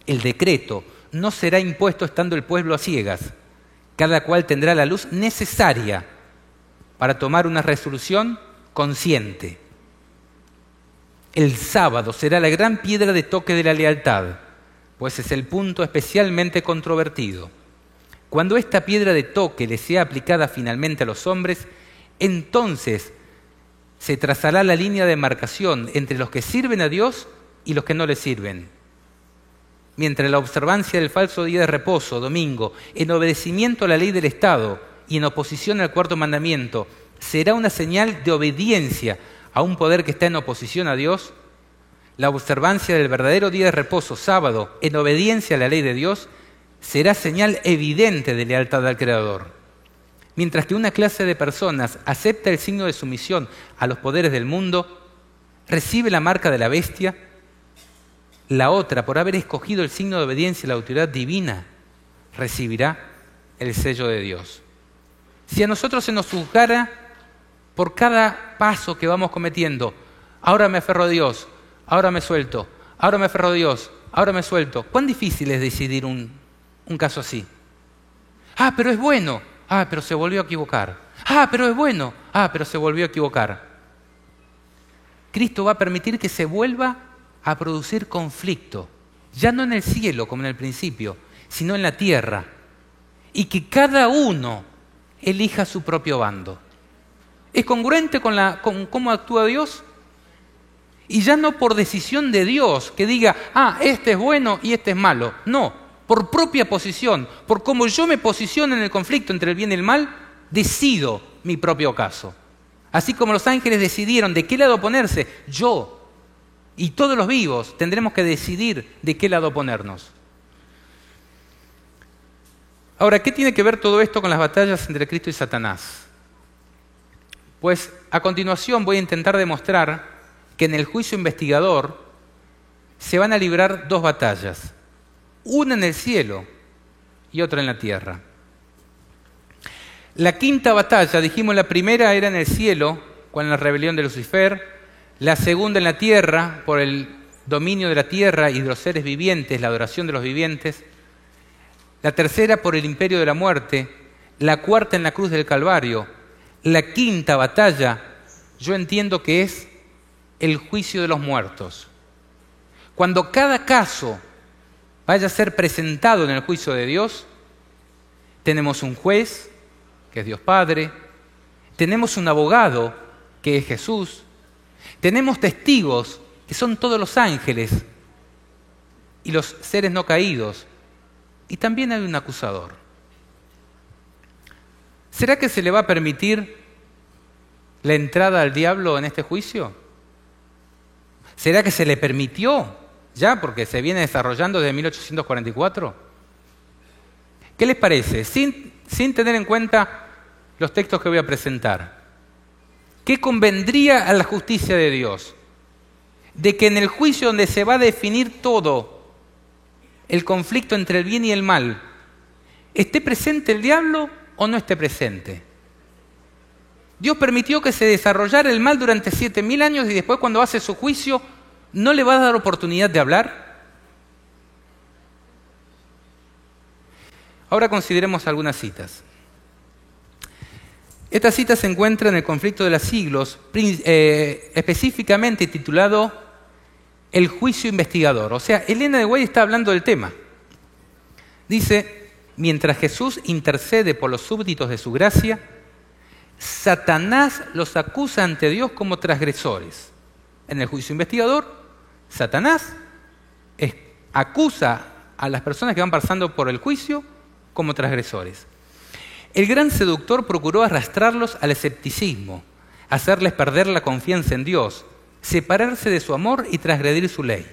El decreto no será impuesto estando el pueblo a ciegas. Cada cual tendrá la luz necesaria para tomar una resolución consciente. El sábado será la gran piedra de toque de la lealtad, pues es el punto especialmente controvertido. Cuando esta piedra de toque le sea aplicada finalmente a los hombres, entonces se trazará la línea de demarcación entre los que sirven a Dios y los que no le sirven. Mientras la observancia del falso día de reposo, domingo, en obedecimiento a la ley del Estado y en oposición al cuarto mandamiento, será una señal de obediencia a un poder que está en oposición a Dios, la observancia del verdadero día de reposo, sábado, en obediencia a la ley de Dios, será señal evidente de lealtad al Creador. Mientras que una clase de personas acepta el signo de sumisión a los poderes del mundo, recibe la marca de la bestia, la otra, por haber escogido el signo de obediencia a la autoridad divina, recibirá el sello de Dios. Si a nosotros se nos juzgara por cada paso que vamos cometiendo, ahora me aferro a Dios, ahora me suelto, ahora me aferro a Dios, ahora me suelto, ¿cuán difícil es decidir un caso así? Ah, pero es bueno. Ah, pero se volvió a equivocar. Ah, pero es bueno. Ah, pero se volvió a equivocar. Cristo va a permitir que se vuelva a producir conflicto, ya no en el cielo como en el principio, sino en la tierra, y que cada uno elija su propio bando. ¿Es congruente con cómo actúa Dios? Y ya no por decisión de Dios, que diga, este es bueno y este es malo. No, por propia posición, por cómo yo me posiciono en el conflicto entre el bien y el mal, decido mi propio caso. Así como los ángeles decidieron de qué lado ponerse, yo y todos los vivos tendremos que decidir de qué lado ponernos. Ahora, ¿qué tiene que ver todo esto con las batallas entre Cristo y Satanás? Pues a continuación voy a intentar demostrar que en el juicio investigador se van a librar dos batallas, una en el cielo y otra en la tierra. La quinta batalla, dijimos, la primera era en el cielo, con la rebelión de Lucifer, la segunda en la tierra, por el dominio de la tierra y de los seres vivientes, la adoración de los vivientes, la tercera por el imperio de la muerte, la cuarta en la cruz del Calvario, la quinta batalla, yo entiendo que es el juicio de los muertos. Cuando cada caso vaya a ser presentado en el juicio de Dios, tenemos un juez, que es Dios Padre, tenemos un abogado, que es Jesús, tenemos testigos, que son todos los ángeles y los seres no caídos, y también hay un acusador. ¿Será que se le va a permitir la entrada al diablo en este juicio? ¿Será que se le permitió ya, porque se viene desarrollando desde 1844? ¿Qué les parece? Sin tener en cuenta los textos que voy a presentar, ¿qué convendría a la justicia de Dios? De que en el juicio donde se va a definir todo el conflicto entre el bien y el mal, ¿Esté presente el diablo o no esté presente? Dios permitió que se desarrollara el mal durante 7.000 años y después, cuando hace su juicio, ¿no le va a dar oportunidad de hablar? Ahora consideremos algunas citas. Esta cita se encuentra en el Conflicto de los Siglos, específicamente titulado El juicio investigador. O sea, Elena de White está hablando del tema. Dice: mientras Jesús intercede por los súbditos de su gracia, Satanás los acusa ante Dios como transgresores. En el juicio investigador, Satanás acusa a las personas que van pasando por el juicio como transgresores. El gran seductor procuró arrastrarlos al escepticismo, hacerles perder la confianza en Dios, separarse de su amor y transgredir su ley.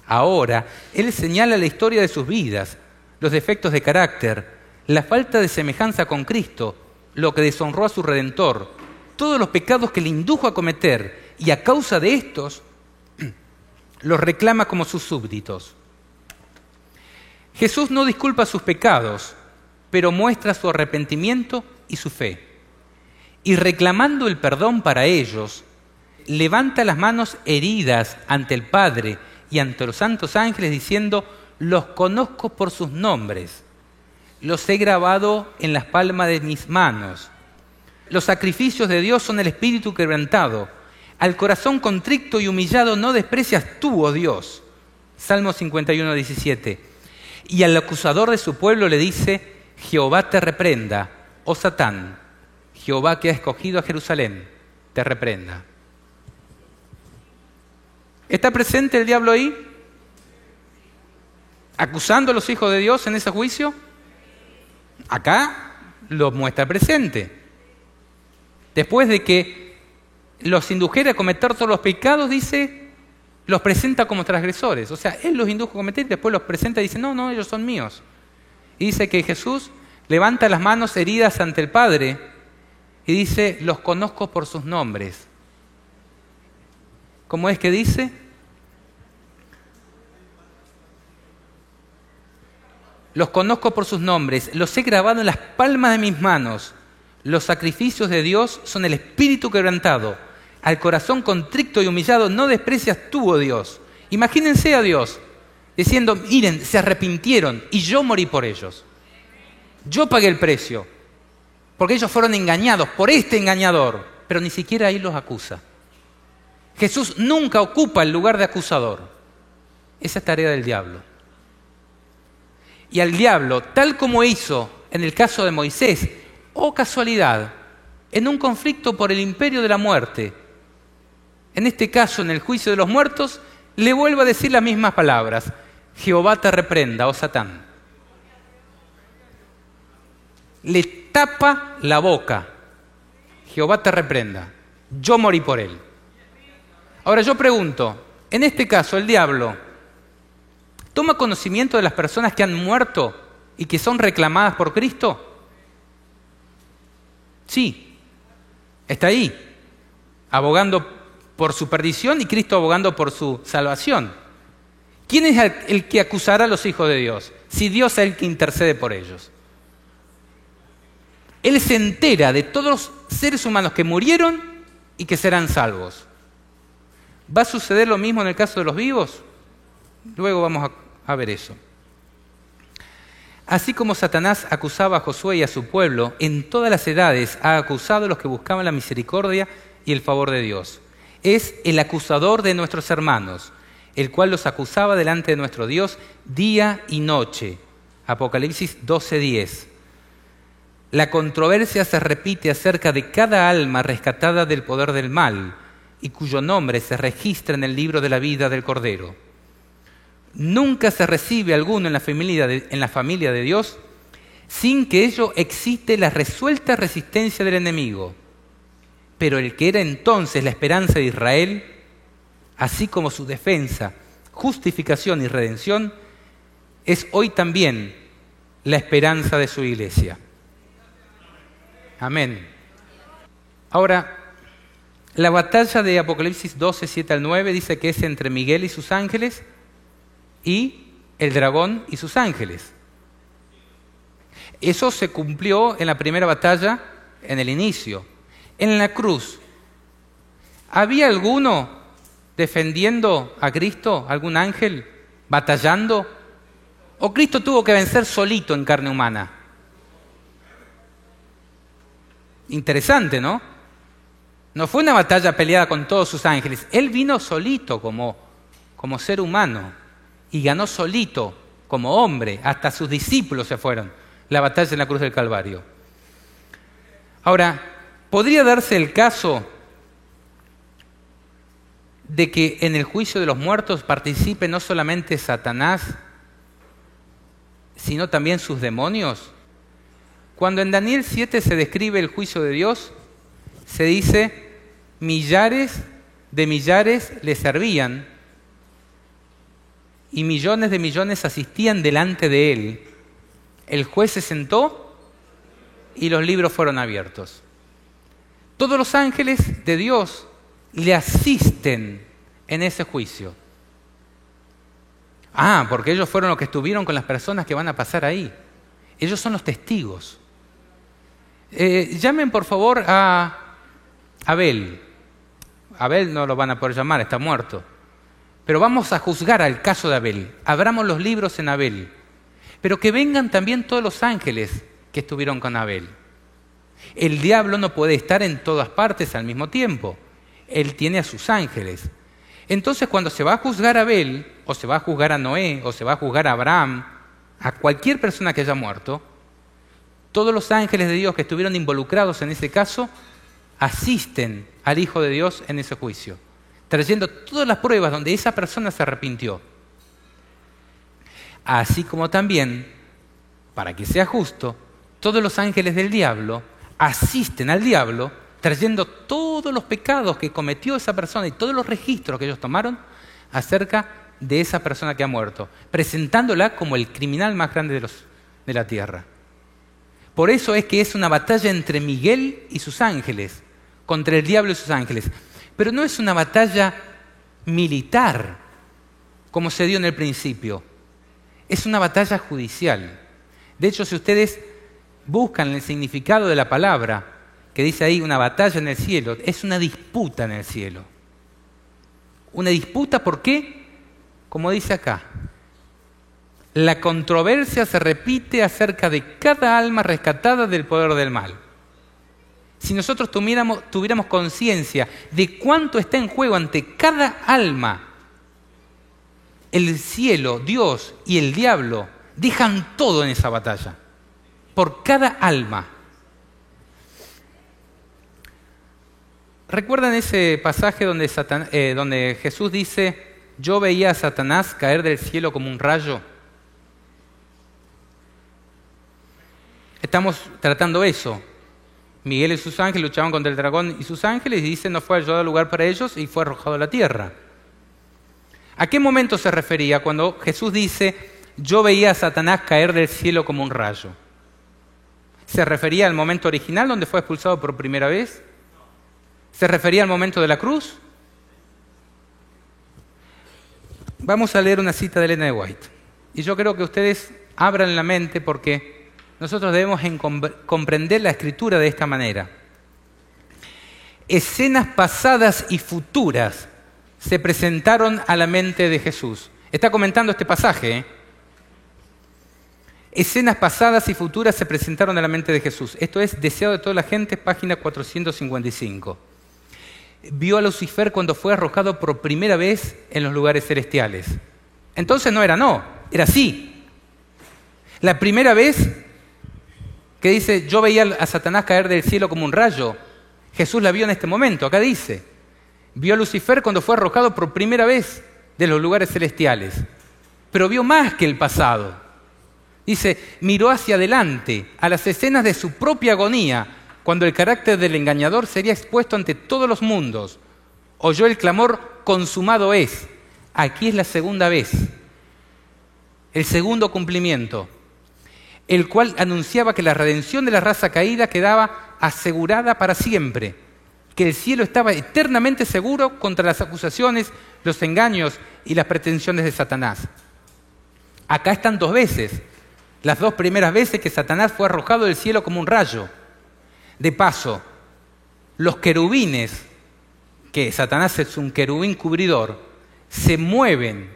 Ahora, él señala la historia de sus vidas, los defectos de carácter, la falta de semejanza con Cristo, lo que deshonró a su Redentor, todos los pecados que le indujo a cometer, y a causa de estos, los reclama como sus súbditos. Jesús no disculpa sus pecados, pero muestra su arrepentimiento y su fe. Y reclamando el perdón para ellos, levanta las manos heridas ante el Padre y ante los santos ángeles diciendo: los conozco por sus nombres, los he grabado en las palmas de mis manos. Los sacrificios de Dios son el espíritu quebrantado. Al corazón contrito y humillado no desprecias tú, oh Dios. Salmo 51, 17. Y al acusador de su pueblo le dice: Jehová te reprenda, oh Satán, Jehová que ha escogido a Jerusalén, te reprenda. ¿Está presente el diablo ahí? ¿Acusando a los hijos de Dios en ese juicio? Acá lo muestra presente. Después de que los indujera a cometer todos los pecados, dice, los presenta como transgresores. O sea, él los indujo a cometer y después los presenta y dice: no, ellos son míos. Y dice que Jesús levanta las manos heridas ante el Padre y dice: los conozco por sus nombres. ¿Cómo es que dice? Los conozco por sus nombres, los he grabado en las palmas de mis manos. Los sacrificios de Dios son el espíritu quebrantado. Al corazón contrito y humillado no desprecias tú, oh Dios. Imagínense a Dios diciendo: miren, se arrepintieron y yo morí por ellos. Yo pagué el precio, porque ellos fueron engañados por este engañador, pero ni siquiera ahí los acusa. Jesús nunca ocupa el lugar de acusador. Esa es tarea del diablo. Y al diablo, tal como hizo en el caso de Moisés, oh casualidad, en un conflicto por el imperio de la muerte, en este caso en el juicio de los muertos, le vuelve a decir las mismas palabras: Jehová te reprenda, oh Satán. Le tapa la boca: Jehová te reprenda, yo morí por él. Ahora yo pregunto, en este caso el diablo ¿toma conocimiento de las personas que han muerto y que son reclamadas por Cristo? Sí, está ahí, abogando por su perdición y Cristo abogando por su salvación. ¿Quién es el que acusará a los hijos de Dios? Si Dios es el que intercede por ellos. Él se entera de todos los seres humanos que murieron y que serán salvos. ¿Va a suceder lo mismo en el caso de los vivos? Luego vamos a ver eso. Así como Satanás acusaba a Josué y a su pueblo, en todas las edades ha acusado a los que buscaban la misericordia y el favor de Dios. Es el acusador de nuestros hermanos, el cual los acusaba delante de nuestro Dios día y noche. Apocalipsis 12:10. La controversia se repite acerca de cada alma rescatada del poder del mal y cuyo nombre se registra en el libro de la vida del Cordero. Nunca se recibe alguno en la familia de Dios sin que ello existe la resuelta resistencia del enemigo. Pero el que era entonces la esperanza de Israel, así como su defensa, justificación y redención, es hoy también la esperanza de su iglesia. Amén. Ahora, la batalla de Apocalipsis 12, 7 al 9 dice que es entre Miguel y sus ángeles y el dragón y sus ángeles. Eso se cumplió en la primera batalla, en el inicio. En la cruz, ¿había alguno defendiendo a Cristo? ¿Algún ángel batallando? ¿O Cristo tuvo que vencer solito en carne humana? Interesante, ¿no? No fue una batalla peleada con todos sus ángeles. Él vino solito como ser humano y ganó solito como hombre. Hasta sus discípulos se fueron. La batalla en la cruz del Calvario. Ahora, ¿podría darse el caso de que en el juicio de los muertos participe no solamente Satanás, sino también sus demonios? Cuando en Daniel 7 se describe el juicio de Dios, se dice, millares de millares le servían y millones de millones asistían delante de él. El juez se sentó y los libros fueron abiertos. Todos los ángeles de Dios le asisten en ese juicio. Porque ellos fueron los que estuvieron con las personas que van a pasar ahí. Ellos son los testigos. Llamen por favor a Abel. Abel no lo van a poder llamar, está muerto. Pero vamos a juzgar al caso de Abel. Abramos los libros en Abel. Pero que vengan también todos los ángeles que estuvieron con Abel. El diablo no puede estar en todas partes al mismo tiempo. Él tiene a sus ángeles. Entonces, cuando se va a juzgar a Abel, o se va a juzgar a Noé, o se va a juzgar a Abraham, a cualquier persona que haya muerto, todos los ángeles de Dios que estuvieron involucrados en ese caso asisten al Hijo de Dios en ese juicio, trayendo todas las pruebas donde esa persona se arrepintió. Así como también, para que sea justo, todos los ángeles del diablo asisten al diablo trayendo todos los pecados que cometió esa persona y todos los registros que ellos tomaron acerca de esa persona que ha muerto, presentándola como el criminal más grande de la tierra. Por eso es que es una batalla entre Miguel y sus ángeles, contra el diablo y sus ángeles. Pero no es una batalla militar, como se dio en el principio. Es una batalla judicial. De hecho, si ustedes buscan el significado de la palabra, que dice ahí una batalla en el cielo, es una disputa en el cielo. Una disputa, ¿por qué? Como dice acá, la controversia se repite acerca de cada alma rescatada del poder del mal. Si nosotros tuviéramos conciencia de cuánto está en juego ante cada alma, el cielo, Dios y el diablo dejan todo en esa batalla, por cada alma. ¿Recuerdan ese pasaje donde Jesús dice, yo veía a Satanás caer del cielo como un rayo? Estamos tratando eso. Miguel y sus ángeles luchaban contra el dragón y sus ángeles y dice, no fue hallado lugar para ellos y fue arrojado a la tierra. ¿A qué momento se refería cuando Jesús dice, yo veía a Satanás caer del cielo como un rayo? ¿Se refería al momento original donde fue expulsado por primera vez? ¿Se refería al momento de la cruz? Vamos a leer una cita de Elena de White. Y yo creo que ustedes abran la mente porque nosotros debemos comprender la Escritura de esta manera. Escenas pasadas y futuras se presentaron a la mente de Jesús. Está comentando este pasaje, ¿eh? Escenas pasadas y futuras se presentaron a la mente de Jesús. Esto es Deseado de toda la gente, página 455. Vio a Lucifer cuando fue arrojado por primera vez en los lugares celestiales. Entonces no, era sí. La primera vez que dice, yo veía a Satanás caer del cielo como un rayo, Jesús la vio en este momento, acá dice. Vio a Lucifer cuando fue arrojado por primera vez de los lugares celestiales. Pero vio más que el pasado. Dice, miró hacia adelante, a las escenas de su propia agonía, cuando el carácter del engañador sería expuesto ante todos los mundos. Oyó el clamor, consumado es. Aquí es la segunda vez, el segundo cumplimiento, el cual anunciaba que la redención de la raza caída quedaba asegurada para siempre, que el cielo estaba eternamente seguro contra las acusaciones, los engaños y las pretensiones de Satanás. Acá están dos veces. Las 2 primeras veces que Satanás fue arrojado del cielo como un rayo. De paso, los querubines, que Satanás es un querubín cubridor, se mueven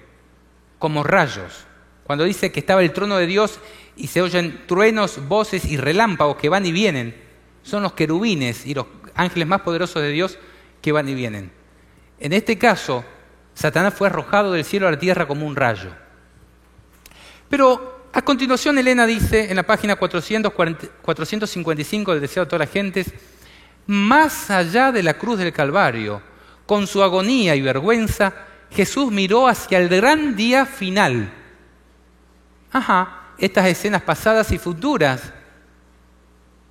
como rayos. Cuando dice que estaba el trono de Dios y se oyen truenos, voces y relámpagos que van y vienen, son los querubines y los ángeles más poderosos de Dios que van y vienen. En este caso, Satanás fue arrojado del cielo a la tierra como un rayo. Pero a continuación Elena dice en la página 455 del Deseo de todas las gentes, más allá de la cruz del Calvario, con su agonía y vergüenza, Jesús miró hacia el gran día final. Estas escenas pasadas y futuras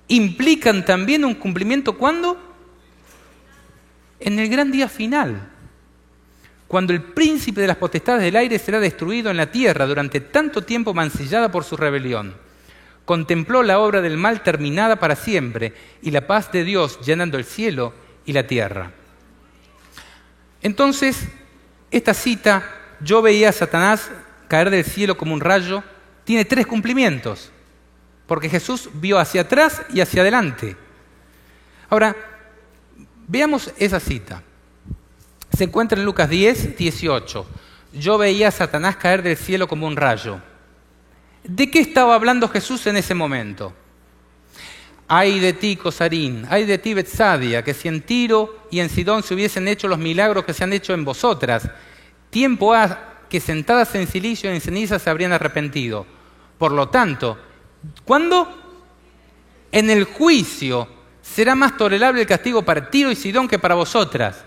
implican también un cumplimiento, ¿cuándo? En el gran día final, cuando el príncipe de las potestades del aire será destruido en la tierra durante tanto tiempo mancillada por su rebelión. Contempló la obra del mal terminada para siempre y la paz de Dios llenando el cielo y la tierra. Entonces, esta cita, yo veía a Satanás caer del cielo como un rayo, tiene 3 cumplimientos, porque Jesús vio hacia atrás y hacia adelante. Ahora, veamos esa cita. Se encuentra en Lucas 10, 18. Yo veía a Satanás caer del cielo como un rayo. ¿De qué estaba hablando Jesús en ese momento? Ay de ti, Cosarín, ay de ti, Betsadia, que si en Tiro y en Sidón se hubiesen hecho los milagros que se han hecho en vosotras, tiempo ha que sentadas en silicio y en ceniza se habrían arrepentido. Por lo tanto, ¿cuándo? En el juicio será más tolerable el castigo para Tiro y Sidón que para vosotras.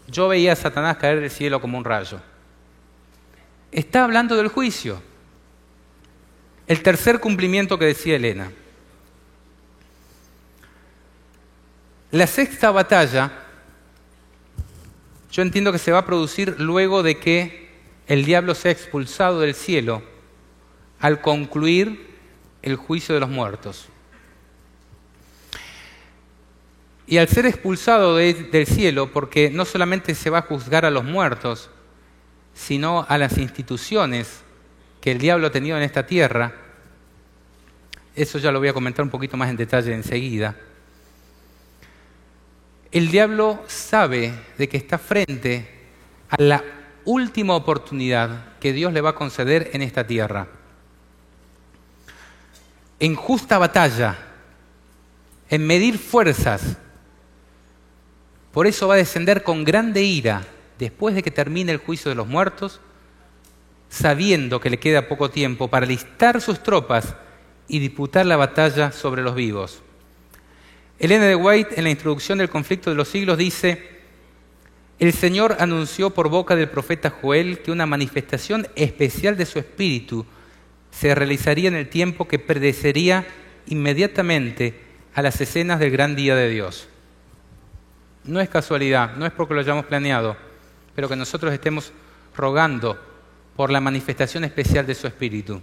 Yo veía a Satanás caer del cielo como un rayo. Está hablando del juicio. El tercer cumplimiento que decía Elena. La 6ª batalla, yo entiendo que se va a producir luego de que el diablo sea expulsado del cielo al concluir el juicio de los muertos. Y al ser expulsado del cielo, porque no solamente se va a juzgar a los muertos, sino a las instituciones que el diablo ha tenido en esta tierra, eso ya lo voy a comentar un poquito más en detalle enseguida. El diablo sabe de que está frente a la última oportunidad que Dios le va a conceder en esta tierra. En justa batalla, en medir fuerzas. Por eso va a descender con grande ira después de que termine el juicio de los muertos, sabiendo que le queda poco tiempo para alistar sus tropas y disputar la batalla sobre los vivos. Elena de White, en la introducción del conflicto de los siglos, dice: el Señor anunció por boca del profeta Joel que una manifestación especial de su espíritu se realizaría en el tiempo que predecería inmediatamente a las escenas del gran día de Dios. No es casualidad, no es porque lo hayamos planeado, pero que nosotros estemos rogando por la manifestación especial de su espíritu.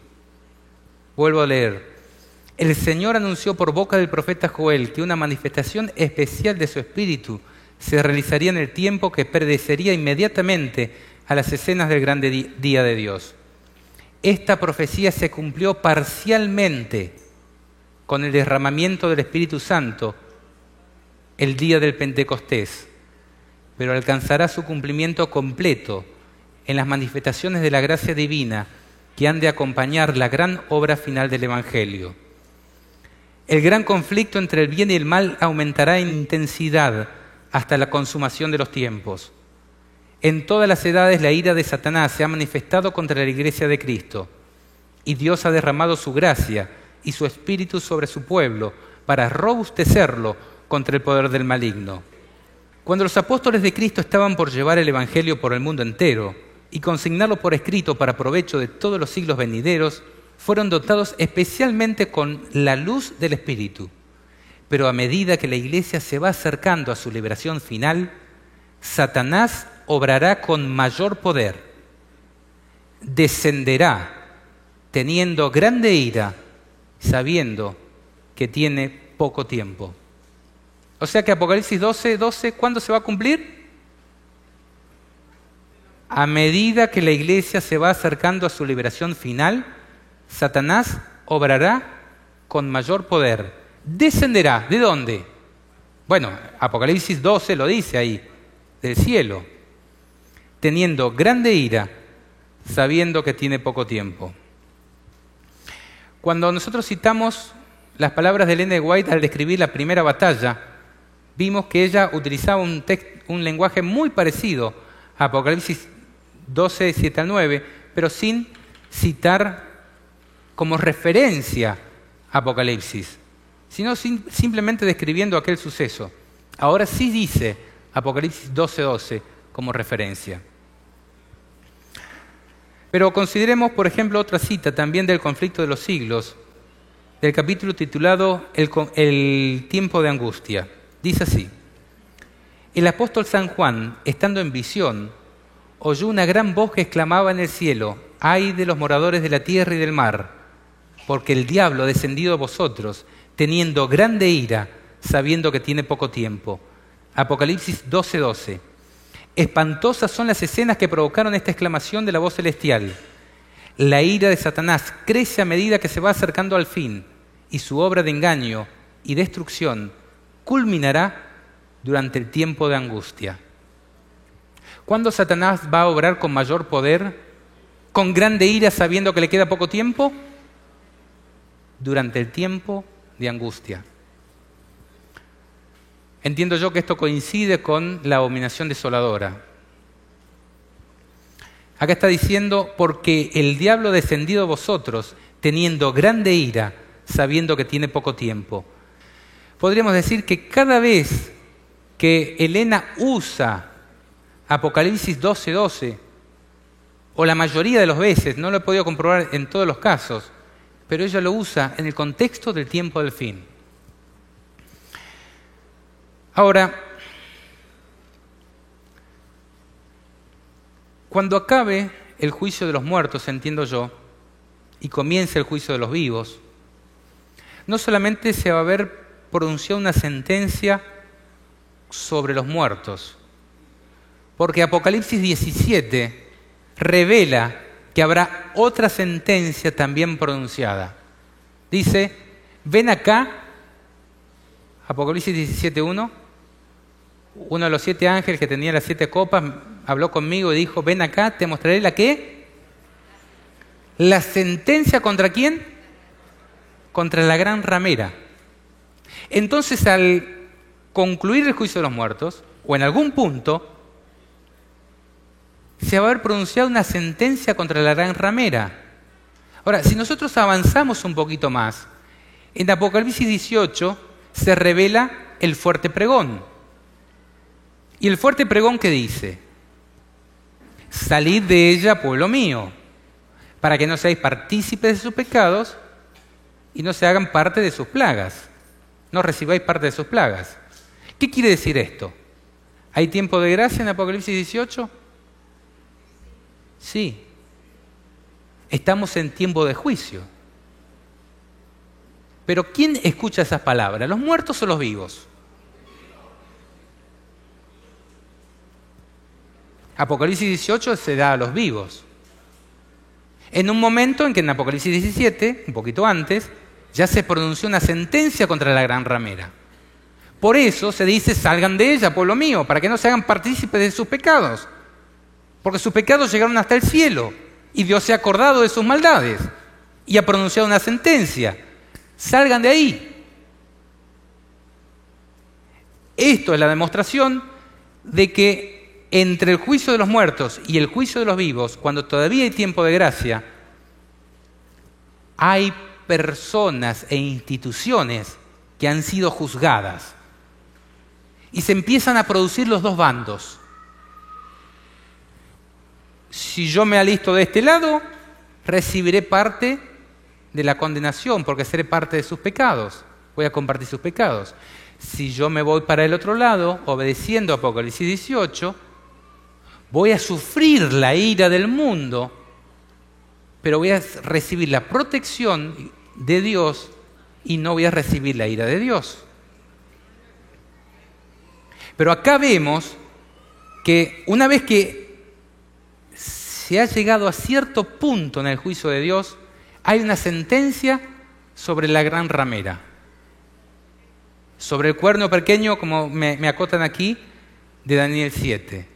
Vuelvo a leer. El Señor anunció por boca del profeta Joel que una manifestación especial de su espíritu se realizaría en el tiempo que predecería inmediatamente a las escenas del gran día de Dios. Esta profecía se cumplió parcialmente con el derramamiento del Espíritu Santo el día del Pentecostés, pero alcanzará su cumplimiento completo en las manifestaciones de la gracia divina que han de acompañar la gran obra final del Evangelio. El gran conflicto entre el bien y el mal aumentará en intensidad hasta la consumación de los tiempos. En todas las edades la ira de Satanás se ha manifestado contra la Iglesia de Cristo, y Dios ha derramado su gracia y su espíritu sobre su pueblo para robustecerlo contra el poder del maligno. Cuando los apóstoles de Cristo estaban por llevar el Evangelio por el mundo entero y consignarlo por escrito para provecho de todos los siglos venideros, fueron dotados especialmente con la luz del Espíritu. Pero a medida que la Iglesia se va acercando a su liberación final, Satanás obrará con mayor poder, descenderá teniendo grande ira, sabiendo que tiene poco tiempo. O sea que Apocalipsis 12, ¿cuándo se va a cumplir? A medida que la Iglesia se va acercando a su liberación final, Satanás obrará con mayor poder. Descenderá. ¿De dónde? Bueno, Apocalipsis 12 lo dice ahí, del cielo, teniendo grande ira, sabiendo que tiene poco tiempo. Cuando nosotros citamos las palabras de Ellen G. White al describir la primera batalla, vimos que ella utilizaba un lenguaje muy parecido a Apocalipsis 12, 7 al 9, pero sin citar como referencia Apocalipsis, sino simplemente describiendo aquel suceso. Ahora sí dice Apocalipsis 12, 12 como referencia. Pero consideremos, por ejemplo, otra cita también del conflicto de los siglos, del capítulo titulado El tiempo de angustia. Dice así: el apóstol San Juan, estando en visión, oyó una gran voz que exclamaba en el cielo: ¡ay de los moradores de la tierra y del mar! Porque el diablo ha descendido a vosotros, teniendo grande ira, sabiendo que tiene poco tiempo. Apocalipsis 12, 12. Espantosas son las escenas que provocaron esta exclamación de la voz celestial. La ira de Satanás crece a medida que se va acercando al fin, y su obra de engaño y destrucción culminará durante el tiempo de angustia. ¿Cuándo Satanás va a obrar con mayor poder, con grande ira, sabiendo que le queda poco tiempo? Durante el tiempo de angustia. Entiendo yo que esto coincide con la abominación desoladora. Acá está diciendo: porque el diablo ha descendido a vosotros, teniendo grande ira, sabiendo que tiene poco tiempo. Podríamos decir que cada vez que Elena usa Apocalipsis 12, 12, o la mayoría de las veces, no lo he podido comprobar en todos los casos, pero ella lo usa en el contexto del tiempo del fin. Ahora, cuando acabe el juicio de los muertos, entiendo yo, y comience el juicio de los vivos, no solamente se va a haber pronunciado una sentencia sobre los muertos, porque Apocalipsis 17 revela que habrá otra sentencia también pronunciada. Dice: ven acá, Apocalipsis 17:1, uno de los 7 ángeles que tenía las 7 copas habló conmigo y dijo: ven acá, te mostraré la ¿qué? La sentencia ¿contra quién? Contra la gran ramera. Entonces, al concluir el juicio de los muertos, o en algún punto, se va a haber pronunciado una sentencia contra la gran ramera. Ahora, si nosotros avanzamos un poquito más, en Apocalipsis 18 se revela el fuerte pregón. ¿Y el fuerte pregón qué dice? Salid de ella, pueblo mío, para que no seáis partícipes de sus pecados y no se hagan parte de sus plagas. No recibáis parte de sus plagas. ¿Qué quiere decir esto? ¿Hay tiempo de gracia en Apocalipsis 18? Sí. Estamos en tiempo de juicio. Pero ¿quién escucha esas palabras? ¿Los muertos o los vivos? Apocalipsis 18 se da a los vivos. En un momento en que en Apocalipsis 17, un poquito antes, ya se pronunció una sentencia contra la gran ramera. Por eso se dice: salgan de ella, pueblo mío, para que no se hagan partícipes de sus pecados. Porque sus pecados llegaron hasta el cielo y Dios se ha acordado de sus maldades y ha pronunciado una sentencia. Salgan de ahí. Esto es la demostración de que entre el juicio de los muertos y el juicio de los vivos, cuando todavía hay tiempo de gracia, hay personas e instituciones que han sido juzgadas. Y se empiezan a producir los dos bandos. Si yo me alisto de este lado, recibiré parte de la condenación, porque seré parte de sus pecados. Voy a compartir sus pecados. Si yo me voy para el otro lado, obedeciendo a Apocalipsis 18, voy a sufrir la ira del mundo, pero voy a recibir la protección de Dios y no voy a recibir la ira de Dios. Pero acá vemos que una vez que se ha llegado a cierto punto en el juicio de Dios, hay una sentencia sobre la gran ramera. Sobre el cuerno pequeño, como me acotan aquí, de Daniel 7.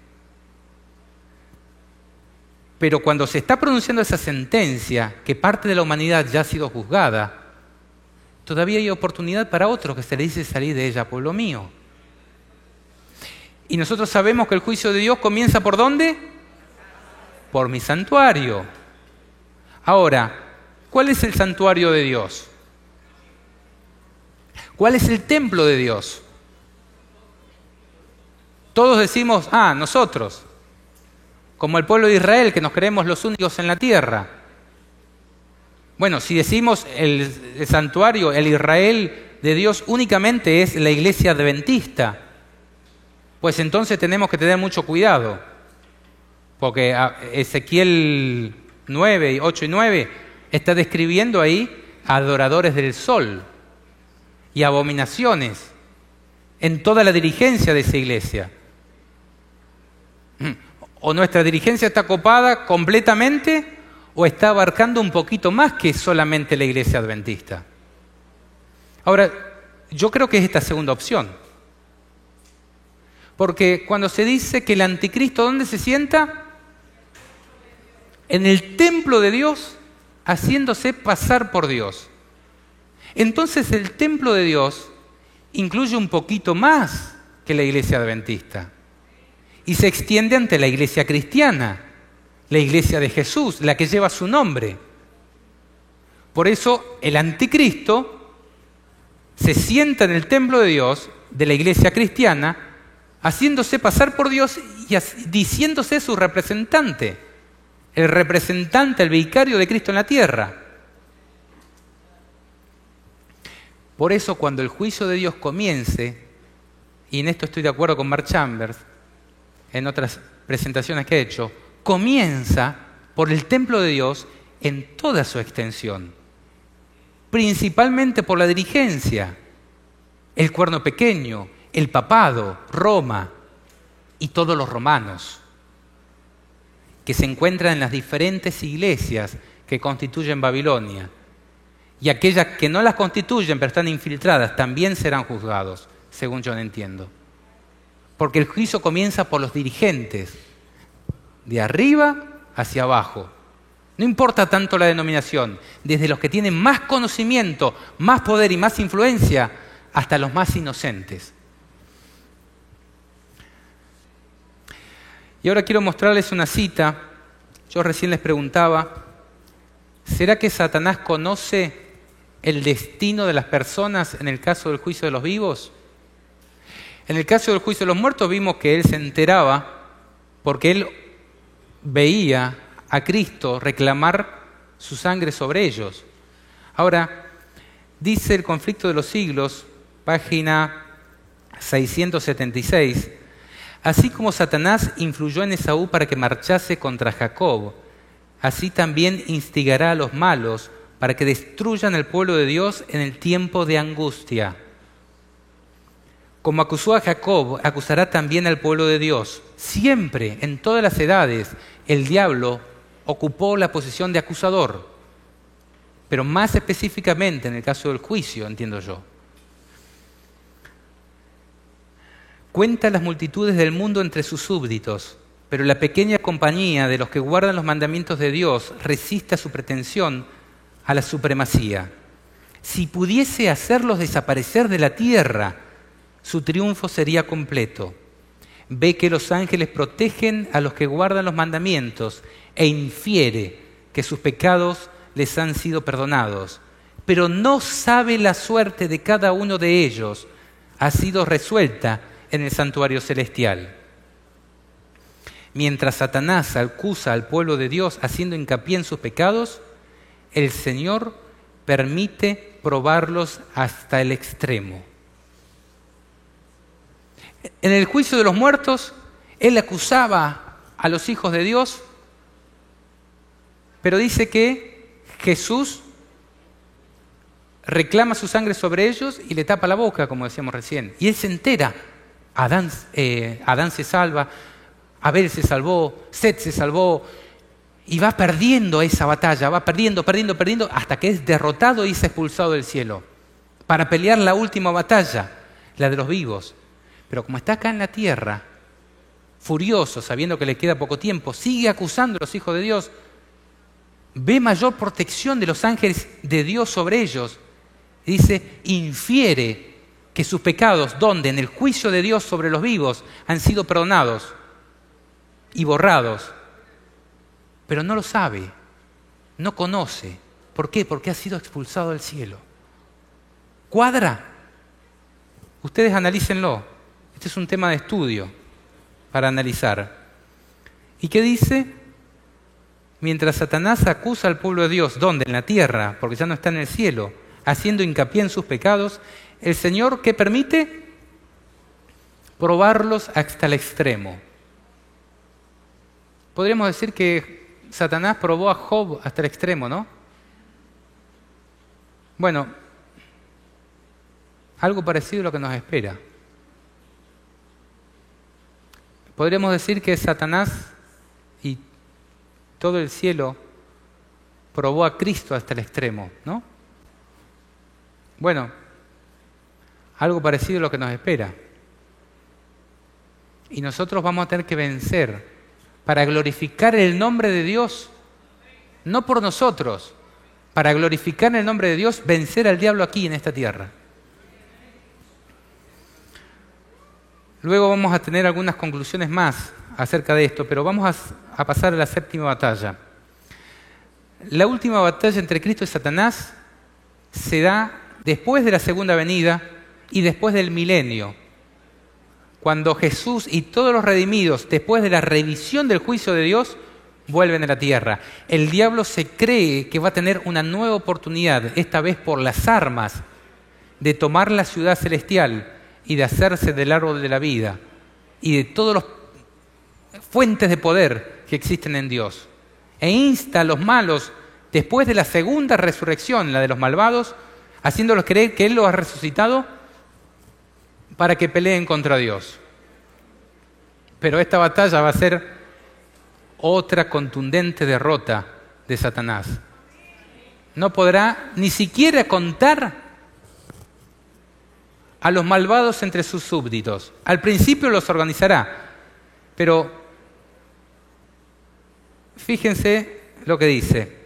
Pero cuando se está pronunciando esa sentencia, que parte de la humanidad ya ha sido juzgada, todavía hay oportunidad para otros que se le dice salir de ella, pueblo mío. Y nosotros sabemos que el juicio de Dios comienza ¿por dónde? Por mi santuario. Ahora, ¿cuál es el santuario de Dios? ¿Cuál es el templo de Dios? Todos decimos, nosotros, como el pueblo de Israel, que nos creemos los únicos en la tierra. Bueno, si decimos el santuario, el Israel de Dios únicamente es la iglesia adventista, pues entonces tenemos que tener mucho cuidado, porque Ezequiel 9, 8 y 9 está describiendo ahí adoradores del sol y abominaciones en toda la dirigencia de esa iglesia. O nuestra dirigencia está copada completamente o está abarcando un poquito más que solamente la iglesia adventista. Ahora, yo creo que es esta segunda opción. Porque cuando se dice que el anticristo, ¿dónde se sienta? En el templo de Dios, haciéndose pasar por Dios. Entonces el templo de Dios incluye un poquito más que la iglesia adventista. Y se extiende ante la iglesia cristiana, la iglesia de Jesús, la que lleva su nombre. Por eso el anticristo se sienta en el templo de Dios, de la iglesia cristiana, haciéndose pasar por Dios y diciéndose su representante, el representante, el vicario de Cristo en la tierra. Por eso cuando el juicio de Dios comience, y en esto estoy de acuerdo con Mark Chambers, en otras presentaciones que he hecho, comienza por el templo de Dios en toda su extensión, principalmente por la dirigencia, el cuerno pequeño, el papado, Roma y todos los romanos, que se encuentran en las diferentes iglesias que constituyen Babilonia. Y aquellas que no las constituyen, pero están infiltradas, también serán juzgados, según yo entiendo. Porque el juicio comienza por los dirigentes, de arriba hacia abajo. No importa tanto la denominación, desde los que tienen más conocimiento, más poder y más influencia, hasta los más inocentes. Y ahora quiero mostrarles una cita. Yo recién les preguntaba, ¿será que Satanás conoce el destino de las personas en el caso del juicio de los vivos? En el caso del juicio de los muertos vimos que él se enteraba porque él veía a Cristo reclamar su sangre sobre ellos. Ahora, dice el Conflicto de los Siglos, página 676, así como Satanás influyó en Esaú para que marchase contra Jacob, así también instigará a los malos para que destruyan el pueblo de Dios en el tiempo de angustia. Como acusó a Jacob, acusará también al pueblo de Dios. Siempre, en todas las edades, el diablo ocupó la posición de acusador, pero más específicamente en el caso del juicio, entiendo yo. Cuenta las multitudes del mundo entre sus súbditos, pero la pequeña compañía de los que guardan los mandamientos de Dios resiste a su pretensión a la supremacía. Si pudiese hacerlos desaparecer de la tierra, su triunfo sería completo. Ve que los ángeles protegen a los que guardan los mandamientos e infiere que sus pecados les han sido perdonados, pero no sabe la suerte de cada uno de ellos. Ha sido resuelta en el santuario celestial. Mientras Satanás acusa al pueblo de Dios haciendo hincapié en sus pecados, el Señor permite probarlos hasta el extremo. En el juicio de los muertos, él acusaba a los hijos de Dios, pero dice que Jesús reclama su sangre sobre ellos y le tapa la boca, como decíamos recién. Y él se entera. Adán se salva, Abel se salvó, Set se salvó, Y va perdiendo esa batalla, va perdiendo, hasta que es derrotado y es expulsado del cielo, para pelear la última batalla, la de los vivos. Pero como está acá en la tierra, furioso, sabiendo que le queda poco tiempo, sigue acusando a los hijos de Dios, ve mayor protección de los ángeles de Dios sobre ellos. Dice, infiere que sus pecados, donde en el juicio de Dios sobre los vivos, han sido perdonados y borrados. Pero no lo sabe, no conoce. ¿Por qué? Porque ha sido expulsado del cielo. ¿Cuadra? Ustedes analícenlo. Este es un tema de estudio para analizar. ¿Y qué dice? Mientras Satanás acusa al pueblo de Dios, ¿dónde? En la tierra, porque ya no está en el cielo, haciendo hincapié en sus pecados, el Señor, ¿qué permite? Probarlos hasta el extremo. Podríamos decir que Satanás probó a Job hasta el extremo, ¿no? Bueno, algo parecido a lo que nos espera. Podríamos decir que Satanás y todo el cielo probó a Cristo hasta el extremo, ¿no? Bueno, algo parecido a lo que nos espera. Y nosotros vamos a tener que vencer para glorificar el nombre de Dios, no por nosotros, para glorificar el nombre de Dios, vencer al diablo aquí en esta tierra. Luego vamos a tener algunas conclusiones más acerca de esto, pero vamos a pasar a la séptima batalla. La última batalla entre Cristo y Satanás se da después de la segunda venida y después del milenio, cuando Jesús y todos los redimidos, después de la revisión del juicio de Dios, vuelven a la tierra. El diablo se cree que va a tener una nueva oportunidad, esta vez por las armas, de tomar la ciudad celestial y de hacerse del árbol de la vida y de todas las fuentes de poder que existen en Dios. E insta a los malos, después de la segunda resurrección, la de los malvados, haciéndolos creer que Él los ha resucitado para que peleen contra Dios. Pero esta batalla va a ser otra contundente derrota de Satanás. No podrá ni siquiera contar a los malvados entre sus súbditos. Al principio los organizará, pero fíjense lo que dice.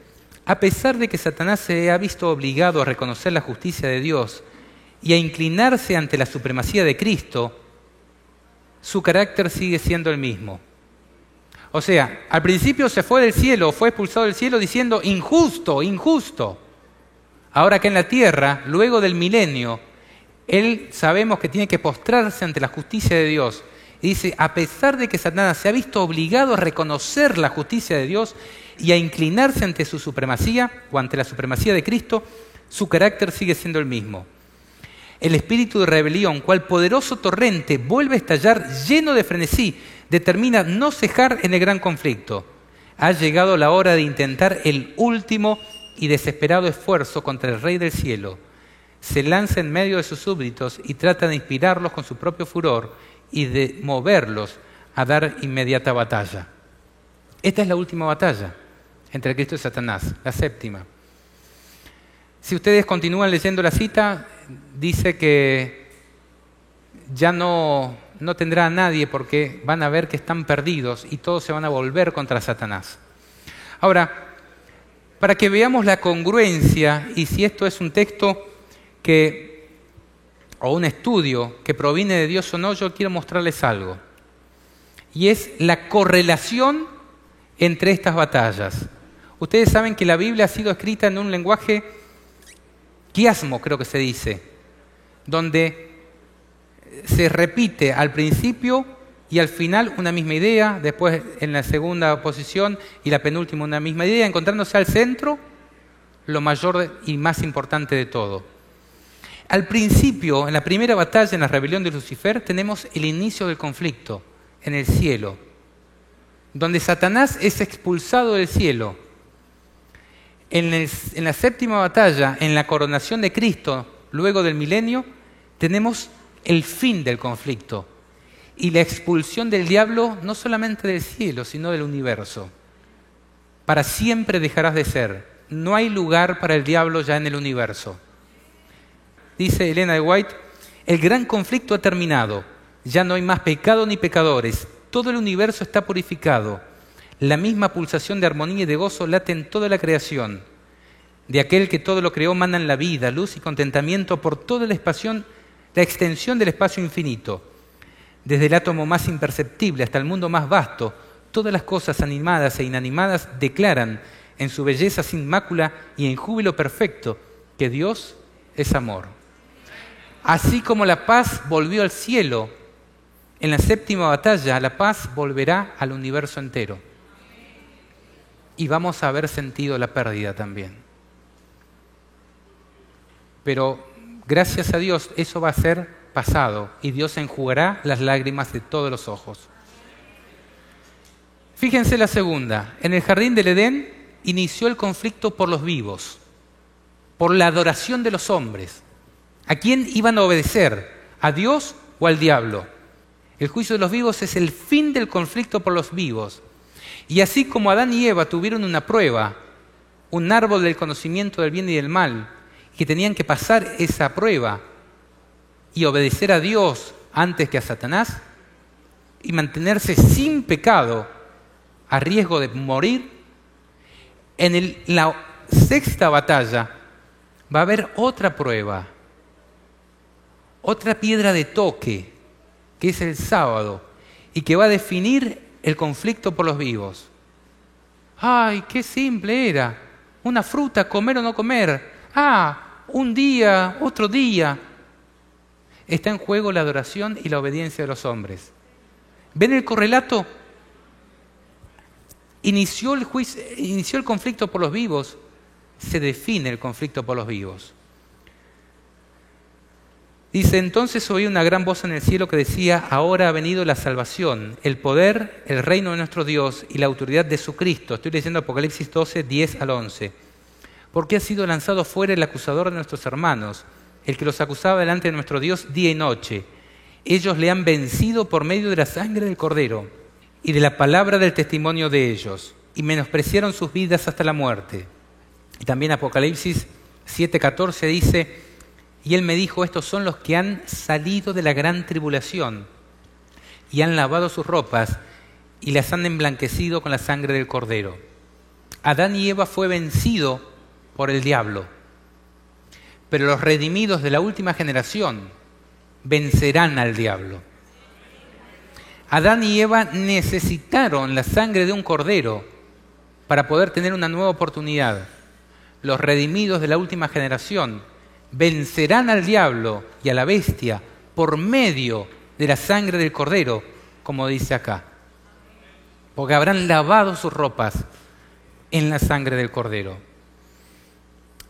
A pesar de que Satanás se ha visto obligado a reconocer la justicia de Dios y a inclinarse ante la supremacía de Cristo, su carácter sigue siendo el mismo. O sea, al principio se fue del cielo, fue expulsado del cielo diciendo injusto, injusto. Ahora que en la tierra, luego del milenio, él sabemos que tiene que postrarse ante la justicia de Dios. Y dice, a pesar de que Satanás se ha visto obligado a reconocer la justicia de Dios y a inclinarse ante su supremacía o ante la supremacía de Cristo, su carácter sigue siendo el mismo. El espíritu de rebelión, cual poderoso torrente, vuelve a estallar lleno de frenesí, determina no cejar en el gran conflicto. Ha llegado la hora de intentar el último y desesperado esfuerzo contra el Rey del Cielo. Se lanza en medio de sus súbditos y trata de inspirarlos con su propio furor y de moverlos a dar inmediata batalla. Esta es la última batalla entre Cristo y Satanás, la séptima. Si ustedes continúan leyendo la cita, dice que ya no tendrá a nadie porque van a ver que están perdidos y todos se van a volver contra Satanás. Ahora, para que veamos la congruencia y si esto es un texto o un estudio que proviene de Dios o no, yo quiero mostrarles algo. Y es la correlación entre estas batallas. Ustedes saben que la Biblia ha sido escrita en un lenguaje quiasmo, creo que se dice, donde se repite al principio y al final una misma idea, después en la segunda posición y la penúltima una misma idea, encontrándose al centro lo mayor y más importante de todo. Al principio, en la primera batalla, en la rebelión de Lucifer, tenemos el inicio del conflicto en el cielo, donde Satanás es expulsado del cielo. En la séptima batalla, en la coronación de Cristo, luego del milenio, tenemos el fin del conflicto y la expulsión del diablo no solamente del cielo, sino del universo. Para siempre dejarás de ser. No hay lugar para el diablo ya en el universo. Dice Elena de White, el gran conflicto ha terminado. Ya no hay más pecado ni pecadores. Todo el universo está purificado. La misma pulsación de armonía y de gozo late en toda la creación. De aquel que todo lo creó manan la vida, luz y contentamiento por toda la extensión del espacio infinito. Desde el átomo más imperceptible hasta el mundo más vasto, todas las cosas animadas e inanimadas declaran en su belleza sin mácula y en júbilo perfecto que Dios es amor. Así como la paz volvió al cielo, en la séptima batalla la paz volverá al universo entero. Y vamos a haber sentido la pérdida también. Pero gracias a Dios eso va a ser pasado y Dios enjugará las lágrimas de todos los ojos. Fíjense la segunda. En el jardín del Edén inició el conflicto por los vivos, por la adoración de los hombres. ¿A quién iban a obedecer? ¿A Dios o al diablo? El juicio de los vivos es el fin del conflicto por los vivos. Y así como Adán y Eva tuvieron una prueba, un árbol del conocimiento del bien y del mal, que tenían que pasar esa prueba y obedecer a Dios antes que a Satanás y mantenerse sin pecado a riesgo de morir, en la sexta batalla va a haber otra prueba, otra piedra de toque, que es el sábado, y que va a definir el conflicto por los vivos. ¡Ay, qué simple era! Una fruta, comer o no comer. Un día, otro día. Está en juego la adoración y la obediencia de los hombres. ¿Ven el correlato? Inició el conflicto por los vivos, se define el conflicto por los vivos. Dice, entonces oí una gran voz en el cielo que decía, ahora ha venido la salvación, el poder, el reino de nuestro Dios y la autoridad de su Cristo. Estoy leyendo Apocalipsis 12, 10 al 11. Porque ha sido lanzado fuera el acusador de nuestros hermanos, el que los acusaba delante de nuestro Dios día y noche. Ellos le han vencido por medio de la sangre del Cordero y de la palabra del testimonio de ellos, y menospreciaron sus vidas hasta la muerte. Y también Apocalipsis 7:14 dice, y él me dijo, estos son los que han salido de la gran tribulación y han lavado sus ropas y las han emblanquecido con la sangre del Cordero. Adán y Eva fue vencido por el diablo, pero los redimidos de la última generación vencerán al diablo. Adán y Eva necesitaron la sangre de un cordero para poder tener una nueva oportunidad. Los redimidos de la última generación vencerán al diablo y a la bestia por medio de la sangre del cordero, como dice acá. Porque habrán lavado sus ropas en la sangre del cordero.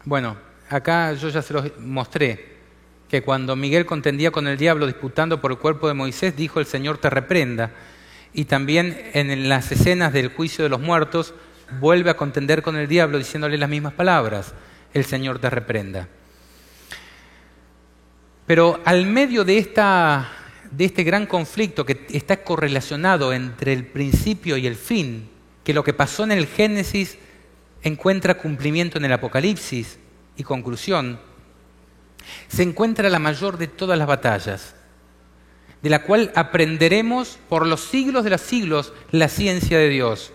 Bueno, acá yo ya se los mostré, que cuando Miguel contendía con el diablo disputando por el cuerpo de Moisés, dijo el Señor te reprenda. Y también en las escenas del juicio de los muertos, vuelve a contender con el diablo diciéndole las mismas palabras, el Señor te reprenda. Pero al medio de este gran conflicto que está correlacionado entre el principio y el fin, que lo que pasó en el Génesis encuentra cumplimiento en el Apocalipsis y conclusión, se encuentra la mayor de todas las batallas, de la cual aprenderemos por los siglos de los siglos la ciencia de Dios.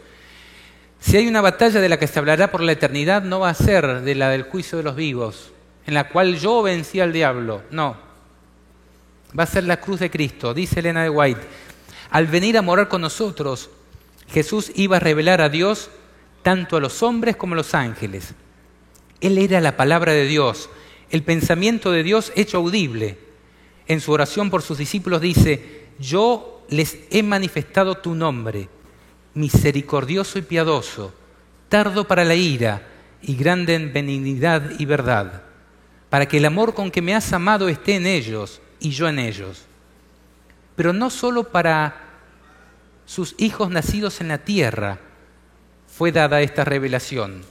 Si hay una batalla de la que se hablará por la eternidad, no va a ser de la del juicio de los vivos, en la cual yo vencí al diablo, no. Va a ser la cruz de Cristo. Dice Elena de White, al venir a morar con nosotros, Jesús iba a revelar a Dios tanto a los hombres como a los ángeles. Él era la palabra de Dios, el pensamiento de Dios hecho audible. En su oración por sus discípulos dice, yo les he manifestado tu nombre, misericordioso y piadoso, tardo para la ira y grande en benignidad y verdad, para que el amor con que me has amado esté en ellos y yo en ellos. Pero no solo para sus hijos nacidos en la tierra fue dada esta revelación.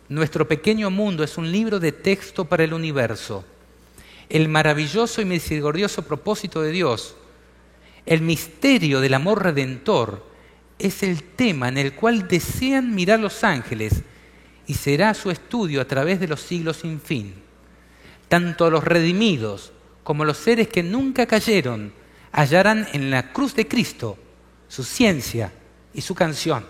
Nuestro pequeño mundo es un libro de texto para el universo. El maravilloso y misericordioso propósito de Dios, el misterio del amor redentor, es el tema en el cual desean mirar los ángeles y será su estudio a través de los siglos sin fin. Tanto los redimidos como los seres que nunca cayeron hallarán en la cruz de Cristo su ciencia y su canción.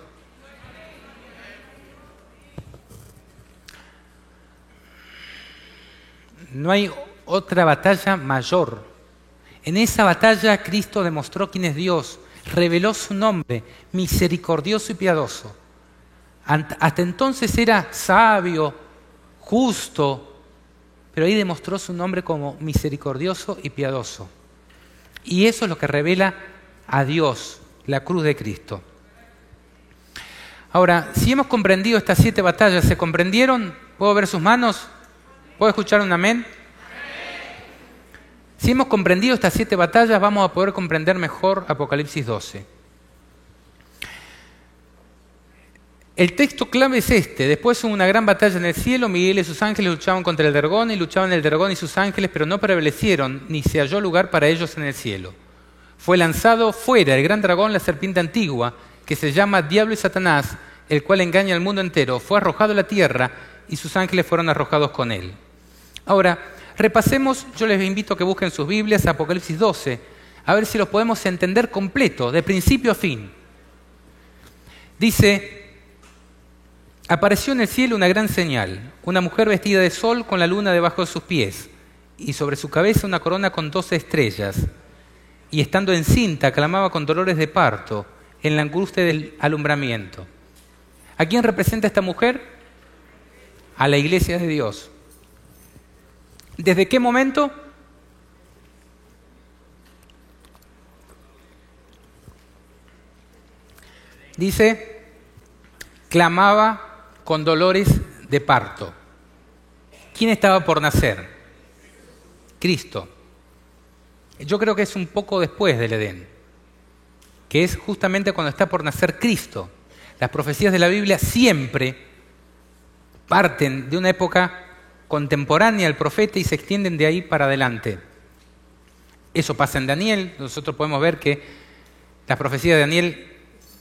No hay otra batalla mayor. En esa batalla Cristo demostró quién es Dios, reveló su nombre, misericordioso y piadoso. Hasta entonces era sabio, justo, pero ahí demostró su nombre como misericordioso y piadoso. Y eso es lo que revela a Dios, la cruz de Cristo. Ahora, si hemos comprendido estas 7 batallas, ¿se comprendieron? ¿Puedo ver sus manos? ¿Puedo escuchar un amén? Si hemos comprendido estas 7 batallas, vamos a poder comprender mejor Apocalipsis 12. El texto clave es este. Después hubo una gran batalla en el cielo. Miguel y sus ángeles luchaban contra el dragón y luchaban el dragón y sus ángeles, pero no prevalecieron, ni se halló lugar para ellos en el cielo. Fue lanzado fuera el gran dragón, la serpiente antigua, que se llama Diablo y Satanás, el cual engaña al mundo entero. Fue arrojado a la tierra y sus ángeles fueron arrojados con él. Ahora, repasemos, yo les invito a que busquen sus Biblias, Apocalipsis 12, a ver si lo podemos entender completo, de principio a fin. Dice: apareció en el cielo una gran señal, una mujer vestida de sol con la luna debajo de sus pies, y sobre su cabeza una corona con 12 estrellas. Y estando encinta, clamaba con dolores de parto, en la angustia del alumbramiento. ¿A quién representa esta mujer? A la iglesia de Dios. ¿Desde qué momento? Dice, clamaba con dolores de parto. ¿Quién estaba por nacer? Cristo. Yo creo que es un poco después del Edén, que es justamente cuando está por nacer Cristo. Las profecías de la Biblia siempre parten de una época contemporánea al profeta y se extienden de ahí para adelante. Eso pasa en Daniel. Nosotros podemos ver que las profecías de Daniel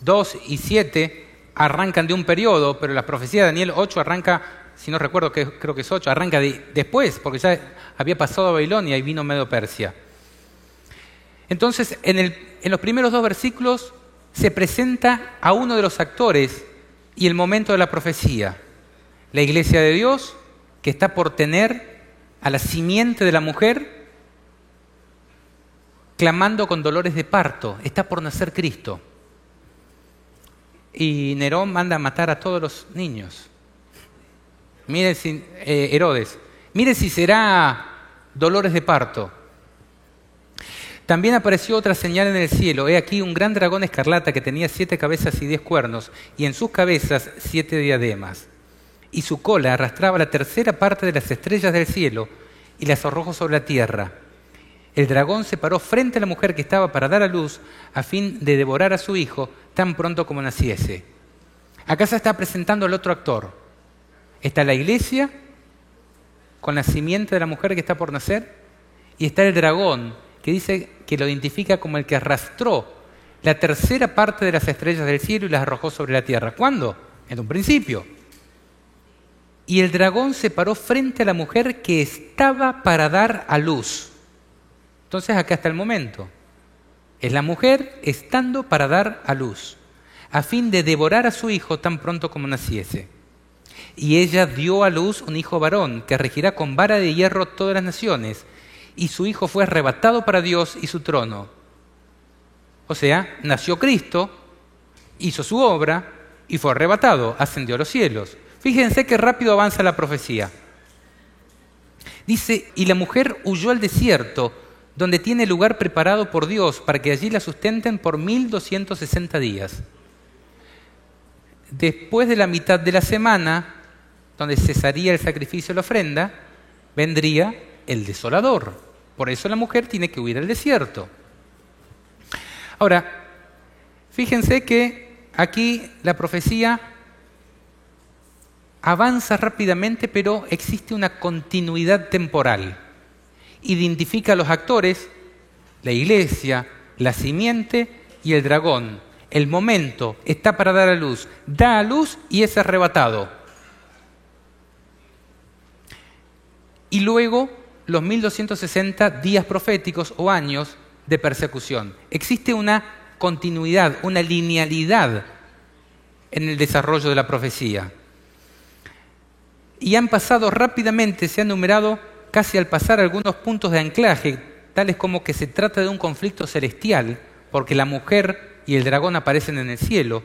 2 y 7 arrancan de un periodo, pero la profecía de Daniel 8 arranca, si no recuerdo, creo que es 8, arranca después, porque ya había pasado a Babilonia y vino Medo-Persia. Entonces, en los primeros 2 versículos se presenta a uno de los actores y el momento de la profecía. La iglesia de Dios, que está por tener a la simiente de la mujer, clamando con dolores de parto. Está por nacer Cristo. Y Nerón manda a matar a todos los niños. Miren si, Herodes, miren si será dolores de parto. También apareció otra señal en el cielo. He aquí un gran dragón escarlata que tenía 7 cabezas y 10 cuernos, y en sus cabezas 7 diademas. Y su cola arrastraba la tercera parte de las estrellas del cielo y las arrojó sobre la tierra. El dragón se paró frente a la mujer que estaba para dar a luz a fin de devorar a su hijo tan pronto como naciese. Acá se está presentando el otro actor. Está la iglesia con la simiente de la mujer que está por nacer y está el dragón que dice que lo identifica como el que arrastró la tercera parte de las estrellas del cielo y las arrojó sobre la tierra. ¿Cuándo? En un principio. Y el dragón se paró frente a la mujer que estaba para dar a luz. Entonces acá está el momento. Es la mujer estando para dar a luz, a fin de devorar a su hijo tan pronto como naciese. Y ella dio a luz un hijo varón, que regirá con vara de hierro todas las naciones, y su hijo fue arrebatado para Dios y su trono. O sea, nació Cristo, hizo su obra, y fue arrebatado, ascendió a los cielos. Fíjense qué rápido avanza la profecía. Dice, y la mujer huyó al desierto, donde tiene lugar preparado por Dios, para que allí la sustenten por 1260 días. Después de la mitad de la semana, donde cesaría el sacrificio y la ofrenda, vendría el desolador. Por eso la mujer tiene que huir al desierto. Ahora, fíjense que aquí la profecía avanza rápidamente, pero existe una continuidad temporal. Identifica a los actores, la iglesia, la simiente y el dragón. el momento, está para dar a luz, da a luz y es arrebatado. Y luego los 1260 días proféticos o años de persecución. Existe una continuidad, una linealidad en el desarrollo de la profecía. Y han pasado rápidamente, se han numerado casi al pasar algunos puntos de anclaje, tales como que se trata de un conflicto celestial, porque la mujer y el dragón aparecen en el cielo,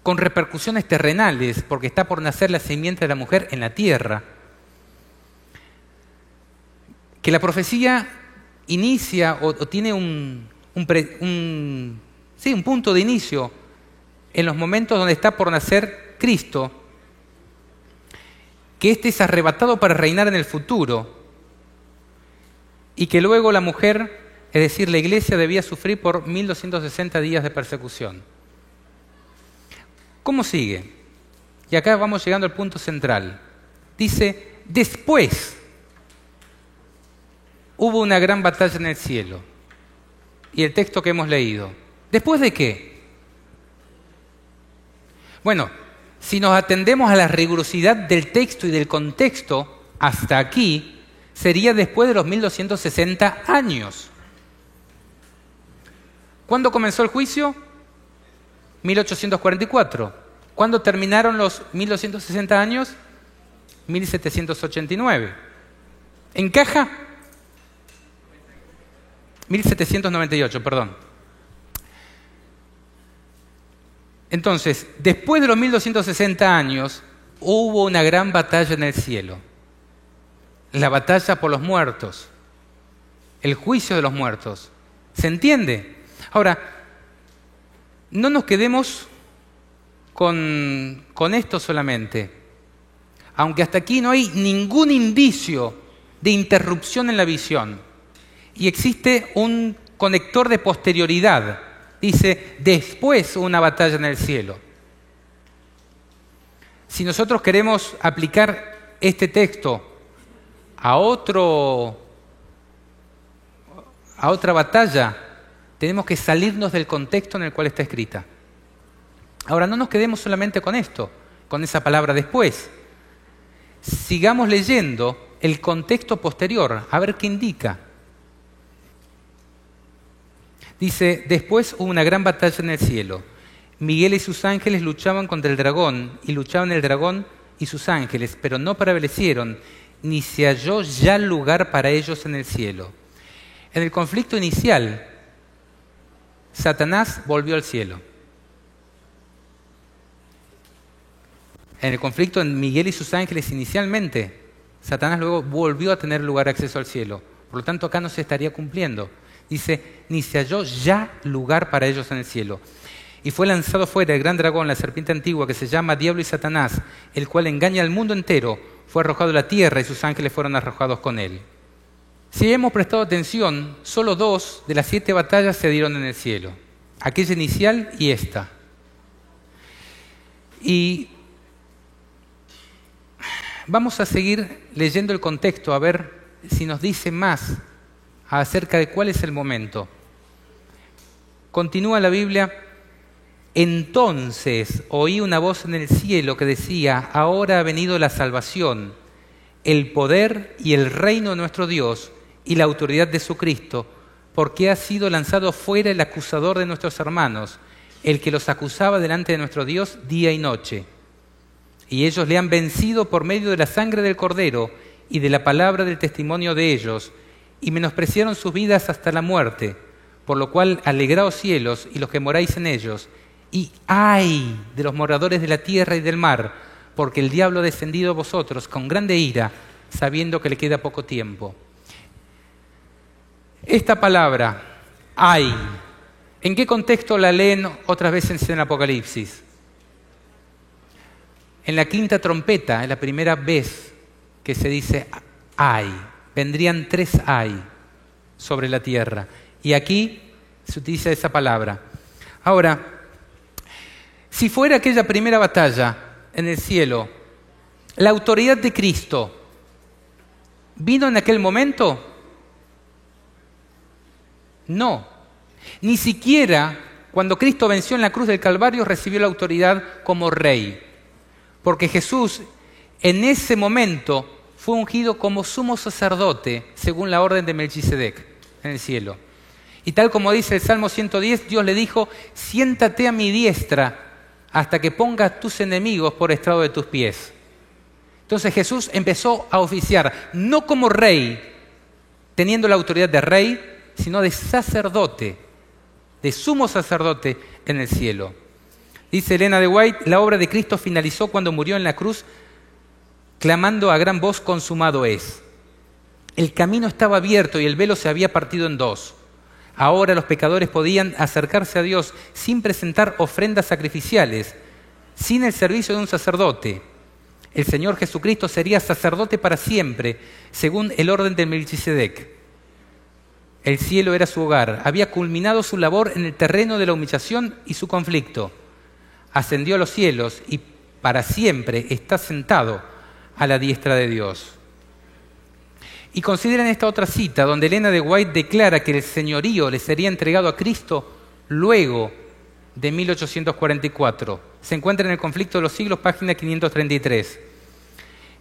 con repercusiones terrenales, porque está por nacer la simiente de la mujer en la tierra. Que la profecía inicia o tiene un punto de inicio en los momentos donde está por nacer Cristo, que éste es arrebatado para reinar en el futuro, y que luego la mujer, es decir, la iglesia, debía sufrir por 1260 días de persecución. ¿Cómo sigue? Y acá vamos llegando al punto central. Dice, después hubo una gran batalla en el cielo. Y el texto que hemos leído. ¿Después de qué? Bueno, si nos atendemos a la rigurosidad del texto y del contexto, hasta aquí sería después de los 1260 años. ¿Cuándo comenzó el juicio? 1844. ¿Cuándo terminaron los 1260 años? 1789. ¿Encaja? 1798, perdón. Entonces, después de los 1260 años, hubo una gran batalla en el cielo. La batalla por los muertos. El juicio de los muertos. ¿Se entiende? Ahora, no nos quedemos con esto solamente. Aunque hasta aquí no hay ningún indicio de interrupción en la visión. Y existe un conector de posterioridad. Dice, después hubo una batalla en el cielo. Si nosotros queremos aplicar este texto a otra batalla, tenemos que salirnos del contexto en el cual está escrita. Ahora, no nos quedemos solamente con esto, con esa palabra después. Sigamos leyendo el contexto posterior, a ver qué indica. Dice, después hubo una gran batalla en el cielo. Miguel y sus ángeles luchaban contra el dragón, y luchaban el dragón y sus ángeles, pero no prevalecieron, ni se halló ya lugar para ellos en el cielo. En el conflicto inicial, Satanás volvió al cielo. En el conflicto en Miguel y sus ángeles inicialmente, Satanás luego volvió a tener lugar acceso al cielo. Por lo tanto, acá no se estaría cumpliendo. Dice, ni se halló ya lugar para ellos en el cielo. Y fue lanzado fuera el gran dragón, la serpiente antigua, que se llama Diablo y Satanás, el cual engaña al mundo entero. Fue arrojado a la tierra y sus ángeles fueron arrojados con él. Si hemos prestado atención, solo 2 de las 7 batallas se dieron en el cielo. Aquella inicial y esta. Y vamos a seguir leyendo el contexto, a ver si nos dice más acerca de cuál es el momento. Continúa la Biblia, entonces oí una voz en el cielo que decía, ahora ha venido la salvación, el poder y el reino de nuestro Dios y la autoridad de su Cristo, porque ha sido lanzado fuera el acusador de nuestros hermanos, el que los acusaba delante de nuestro Dios día y noche. Y ellos le han vencido por medio de la sangre del Cordero y de la palabra del testimonio de ellos, y menospreciaron sus vidas hasta la muerte, por lo cual alegraos cielos y los que moráis en ellos, y ¡ay! De los moradores de la tierra y del mar, porque el diablo ha descendido a vosotros con grande ira, sabiendo que le queda poco tiempo. Esta palabra, ¡ay! ¿En qué contexto la leen otras veces en el Apocalipsis? En la 5ª trompeta, es la primera vez que se dice ¡ay! Vendrían 3 ay sobre la tierra. Y aquí se utiliza esa palabra. Ahora, si fuera aquella primera batalla en el cielo, ¿la autoridad de Cristo vino en aquel momento? No. Ni siquiera Cuando Cristo venció en la cruz del Calvario, recibió la autoridad como rey. Porque Jesús en ese momento fue ungido como sumo sacerdote, según la orden de Melquisedec en el cielo. Y tal como dice el Salmo 110, Dios le dijo: siéntate a mi diestra hasta que ponga a tus enemigos por estrado de tus pies. Entonces Jesús empezó a oficiar, no como rey, teniendo la autoridad de rey, sino de sacerdote, de sumo sacerdote en el cielo. Dice Elena de White: la obra de Cristo finalizó cuando murió en la cruz, clamando a gran voz: consumado es. El camino estaba abierto y el velo se había partido en dos. Ahora los pecadores podían acercarse a Dios sin presentar ofrendas sacrificiales, sin el servicio de un sacerdote. El Señor Jesucristo sería sacerdote para siempre, según el orden de Melquisedec. El cielo era su hogar. Había culminado su labor en el terreno de la humillación y su conflicto. Ascendió a los cielos y para siempre está sentado a la diestra de Dios. Y consideren esta otra cita, donde Elena de White declara que el señorío le sería entregado a Cristo luego de 1844. Se encuentra en el Conflicto de los Siglos, página 533.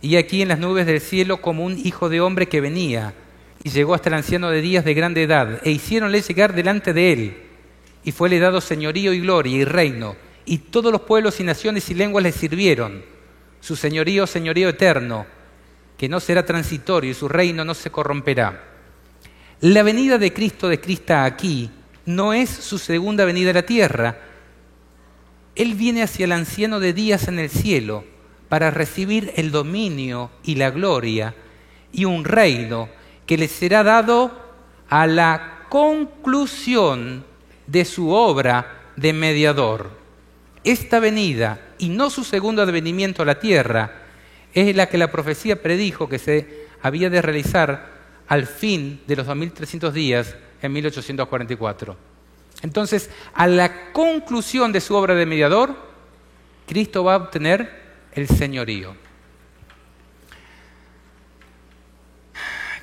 Y aquí en las nubes del cielo como un hijo de hombre que venía, y llegó hasta el anciano de días de grande edad, e hiciéronle llegar delante de él, y fuele dado señorío y gloria y reino, y todos los pueblos y naciones y lenguas le sirvieron. Su señorío, señorío eterno, que no será transitorio, y su reino no se corromperá. La venida de Cristo aquí no es su segunda venida a la tierra. Él viene hacia el anciano de días en el cielo para recibir el dominio y la gloria y un reino que le será dado a la conclusión de su obra de mediador. Esta venida, y no su segundo advenimiento a la tierra, es la que la profecía predijo que se había de realizar al fin de los 2300 días en 1844. Entonces, a la conclusión de su obra de mediador, Cristo va a obtener el señorío.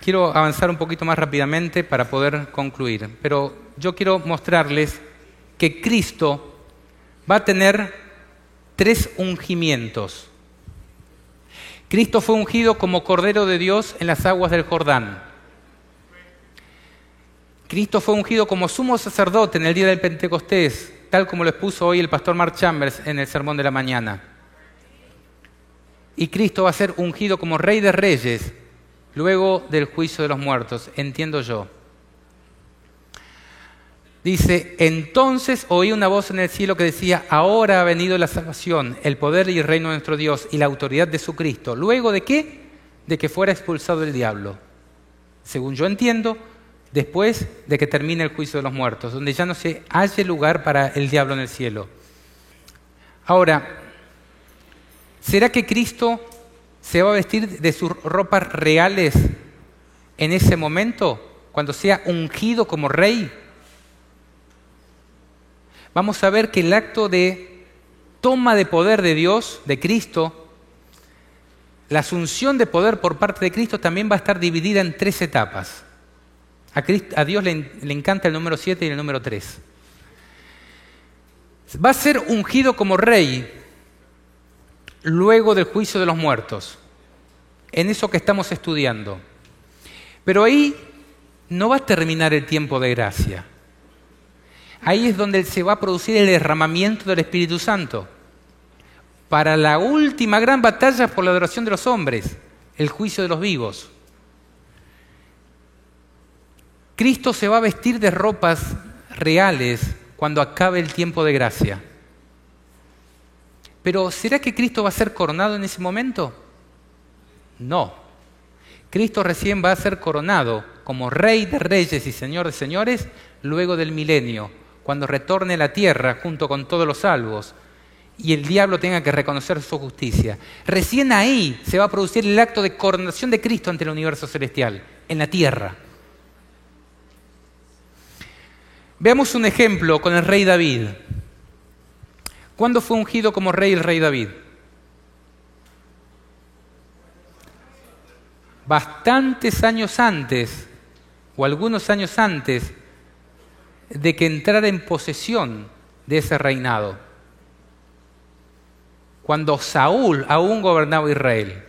Quiero avanzar un poquito más rápidamente para poder concluir, pero yo quiero mostrarles que Cristo va a tener 3 ungimientos. Cristo fue ungido como Cordero de Dios en las aguas del Jordán. Cristo fue ungido como sumo sacerdote en el día del Pentecostés, tal como lo expuso hoy el pastor Mark Chambers en el sermón de la mañana. Y Cristo va a ser ungido como Rey de Reyes luego del juicio de los muertos, entiendo yo. Dice: entonces oí una voz en el cielo que decía: ahora ha venido la salvación, el poder y el reino de nuestro Dios y la autoridad de su Cristo. ¿Luego de qué? De que fuera expulsado el diablo. Según yo entiendo, después de que termine el juicio de los muertos, donde ya no se halle lugar para el diablo en el cielo. Ahora, ¿será que Cristo se va a vestir de sus ropas reales en ese momento, cuando sea ungido como rey? Vamos a ver que el acto de toma de poder de Dios, de Cristo, la asunción de poder por parte de Cristo también va a estar dividida en 3 etapas. A Dios le encanta el número 7 y el número 3. Va a ser ungido como rey luego del juicio de los muertos, en eso que estamos estudiando. Pero ahí no va a terminar el tiempo de gracia. Ahí es donde se va a producir el derramamiento del Espíritu Santo para la última gran batalla por la adoración de los hombres, el juicio de los vivos. Cristo se va a vestir de ropas reales cuando acabe el tiempo de gracia. Pero ¿será que Cristo va a ser coronado en ese momento? No. Cristo recién va a ser coronado como Rey de Reyes y Señor de Señores luego del milenio, cuando retorne a la tierra junto con todos los salvos y el diablo tenga que reconocer su justicia. Recién ahí se va a producir el acto de coronación de Cristo ante el universo celestial, en la tierra. Veamos un ejemplo con el rey David. ¿Cuándo fue ungido como rey el rey David? Bastantes años antes, o algunos años antes, de que entrara en posesión de ese reinado. Cuando Saúl aún gobernaba Israel.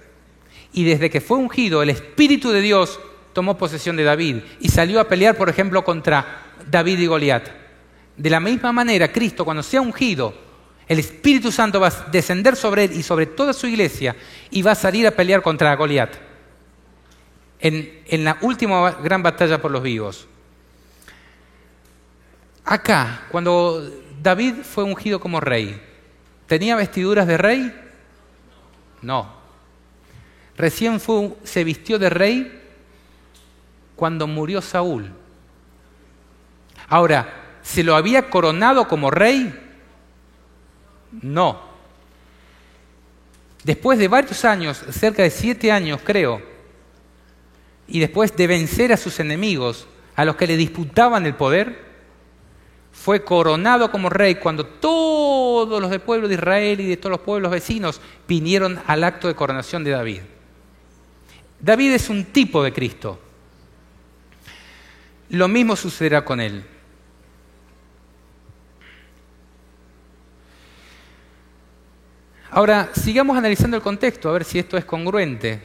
Y desde que fue ungido, el Espíritu de Dios tomó posesión de David y salió a pelear, por ejemplo, contra David y Goliat. De la misma manera, Cristo, cuando sea ungido, el Espíritu Santo va a descender sobre él y sobre toda su iglesia y va a salir a pelear contra Goliat en la última gran batalla por los vivos. Acá, cuando David fue ungido como rey, ¿tenía vestiduras de rey? No. Recién se vistió de rey cuando murió Saúl. Ahora, ¿se lo había coronado como rey? No. Después de varios años, cerca de 7 años creo, y después de vencer a sus enemigos, a los que le disputaban el poder, fue coronado como rey cuando todos los del pueblo de Israel y de todos los pueblos vecinos vinieron al acto de coronación de David. David es un tipo de Cristo. Lo mismo sucederá con él. Ahora, sigamos analizando el contexto, a ver si esto es congruente.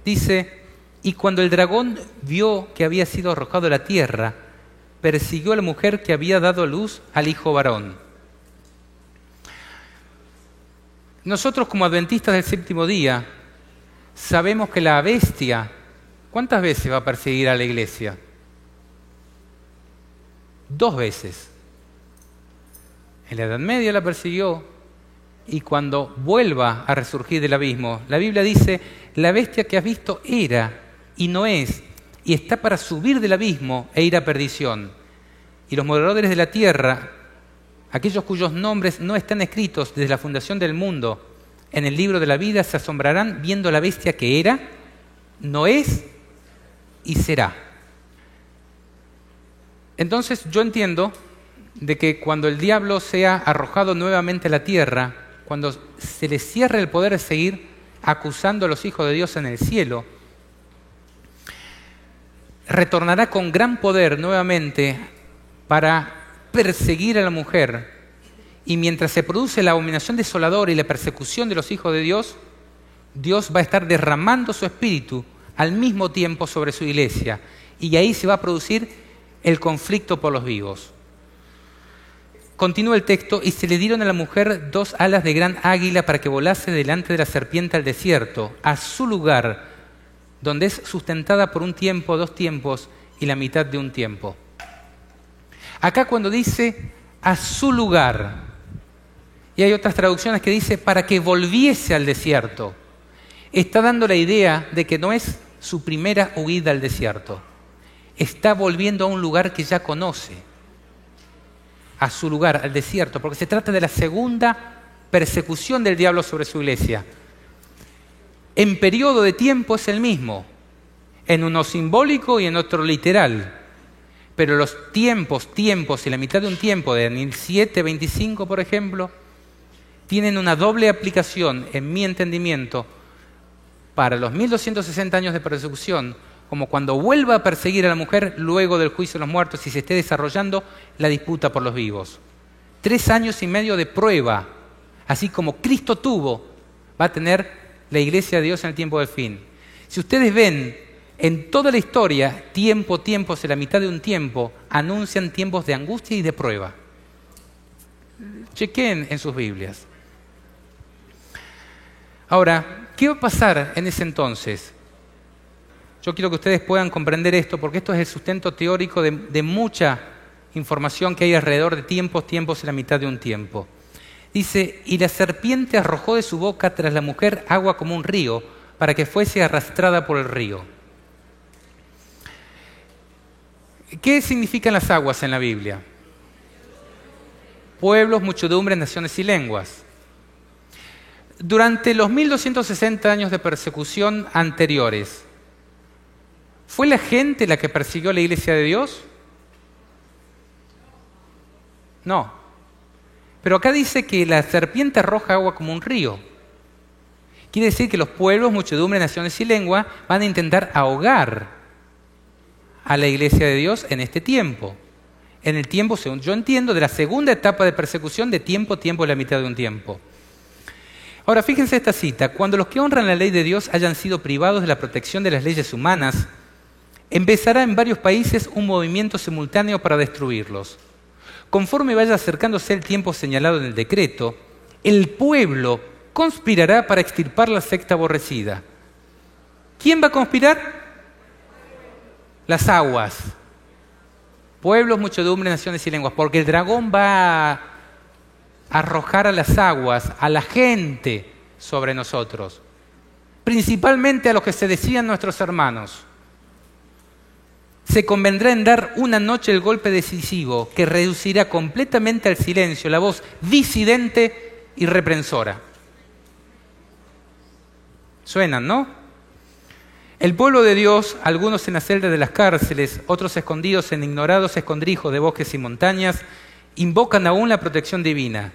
Dice, y cuando el dragón vio que había sido arrojado a la tierra, persiguió a la mujer que había dado a luz al hijo varón. Nosotros como adventistas del séptimo día, sabemos que la bestia, ¿cuántas veces va a perseguir a la iglesia? 2 veces. En la Edad Media la persiguió y cuando vuelva a resurgir del abismo, la Biblia dice, la bestia que has visto era y no es, y está para subir del abismo e ir a perdición. Y los moradores de la tierra, aquellos cuyos nombres no están escritos desde la fundación del mundo en el libro de la vida, se asombrarán viendo la bestia que era, no es y será. Entonces yo entiendo de que cuando el diablo sea arrojado nuevamente a la tierra, cuando se le cierre el poder de seguir acusando a los hijos de Dios en el cielo, retornará con gran poder nuevamente para perseguir a la mujer. Y mientras se produce la abominación desoladora y la persecución de los hijos de Dios, Dios va a estar derramando su espíritu al mismo tiempo sobre su iglesia. Y ahí se va a producir el conflicto por los vivos. Continúa el texto, y se le dieron a la mujer 2 alas de gran águila para que volase delante de la serpiente al desierto, a su lugar, donde es sustentada por un tiempo, 2 tiempos y la mitad de un tiempo. Acá cuando dice a su lugar, y hay otras traducciones que dice para que volviese al desierto, está dando la idea de que no es su primera huida al desierto, está volviendo a un lugar que ya conoce, a su lugar, al desierto, porque se trata de la segunda persecución del diablo sobre su iglesia. En periodo de tiempo es el mismo, en uno simbólico y en otro literal, pero los tiempos y la mitad de un tiempo, de Daniel 7:25 por ejemplo, tienen una doble aplicación en mi entendimiento para los 1260 años de persecución, como cuando vuelva a perseguir a la mujer luego del juicio de los muertos y se esté desarrollando la disputa por los vivos. 3 años y medio de prueba, así como Cristo tuvo, va a tener la iglesia de Dios en el tiempo del fin. Si ustedes ven en toda la historia, tiempos, en la mitad de un tiempo, anuncian tiempos de angustia y de prueba. Chequen en sus Biblias. Ahora, ¿qué va a pasar en ese entonces? Yo quiero que ustedes puedan comprender esto, porque esto es el sustento teórico de mucha información que hay alrededor de tiempos y la mitad de un tiempo. Dice, y la serpiente arrojó de su boca tras la mujer agua como un río, para que fuese arrastrada por el río. ¿Qué significan las aguas en la Biblia? Pueblos, muchedumbres, naciones y lenguas. Durante los 1260 años de persecución anteriores, ¿fue la gente la que persiguió a la iglesia de Dios? No. Pero acá dice que la serpiente arroja agua como un río. Quiere decir que los pueblos, muchedumbres, naciones y lengua van a intentar ahogar a la iglesia de Dios en este tiempo. en el tiempo, según yo entiendo, de la segunda etapa de persecución, de tiempo y la mitad de un tiempo. Ahora, fíjense esta cita. Cuando los que honran la ley de Dios hayan sido privados de la protección de las leyes humanas, empezará en varios países un movimiento simultáneo para destruirlos. Conforme vaya acercándose el tiempo señalado en el decreto, el pueblo conspirará para extirpar la secta aborrecida. ¿Quién va a conspirar? Las aguas. Pueblos, muchedumbre, naciones y lenguas. Porque el dragón va a arrojar a las aguas, a la gente sobre nosotros. Principalmente a los que se decían nuestros hermanos. Se convendrá en dar una noche el golpe decisivo que reducirá completamente al silencio la voz disidente y reprensora. Suenan, ¿no? El pueblo de Dios, algunos en las celdas de las cárceles, otros escondidos en ignorados escondrijos de bosques y montañas, invocan aún la protección divina,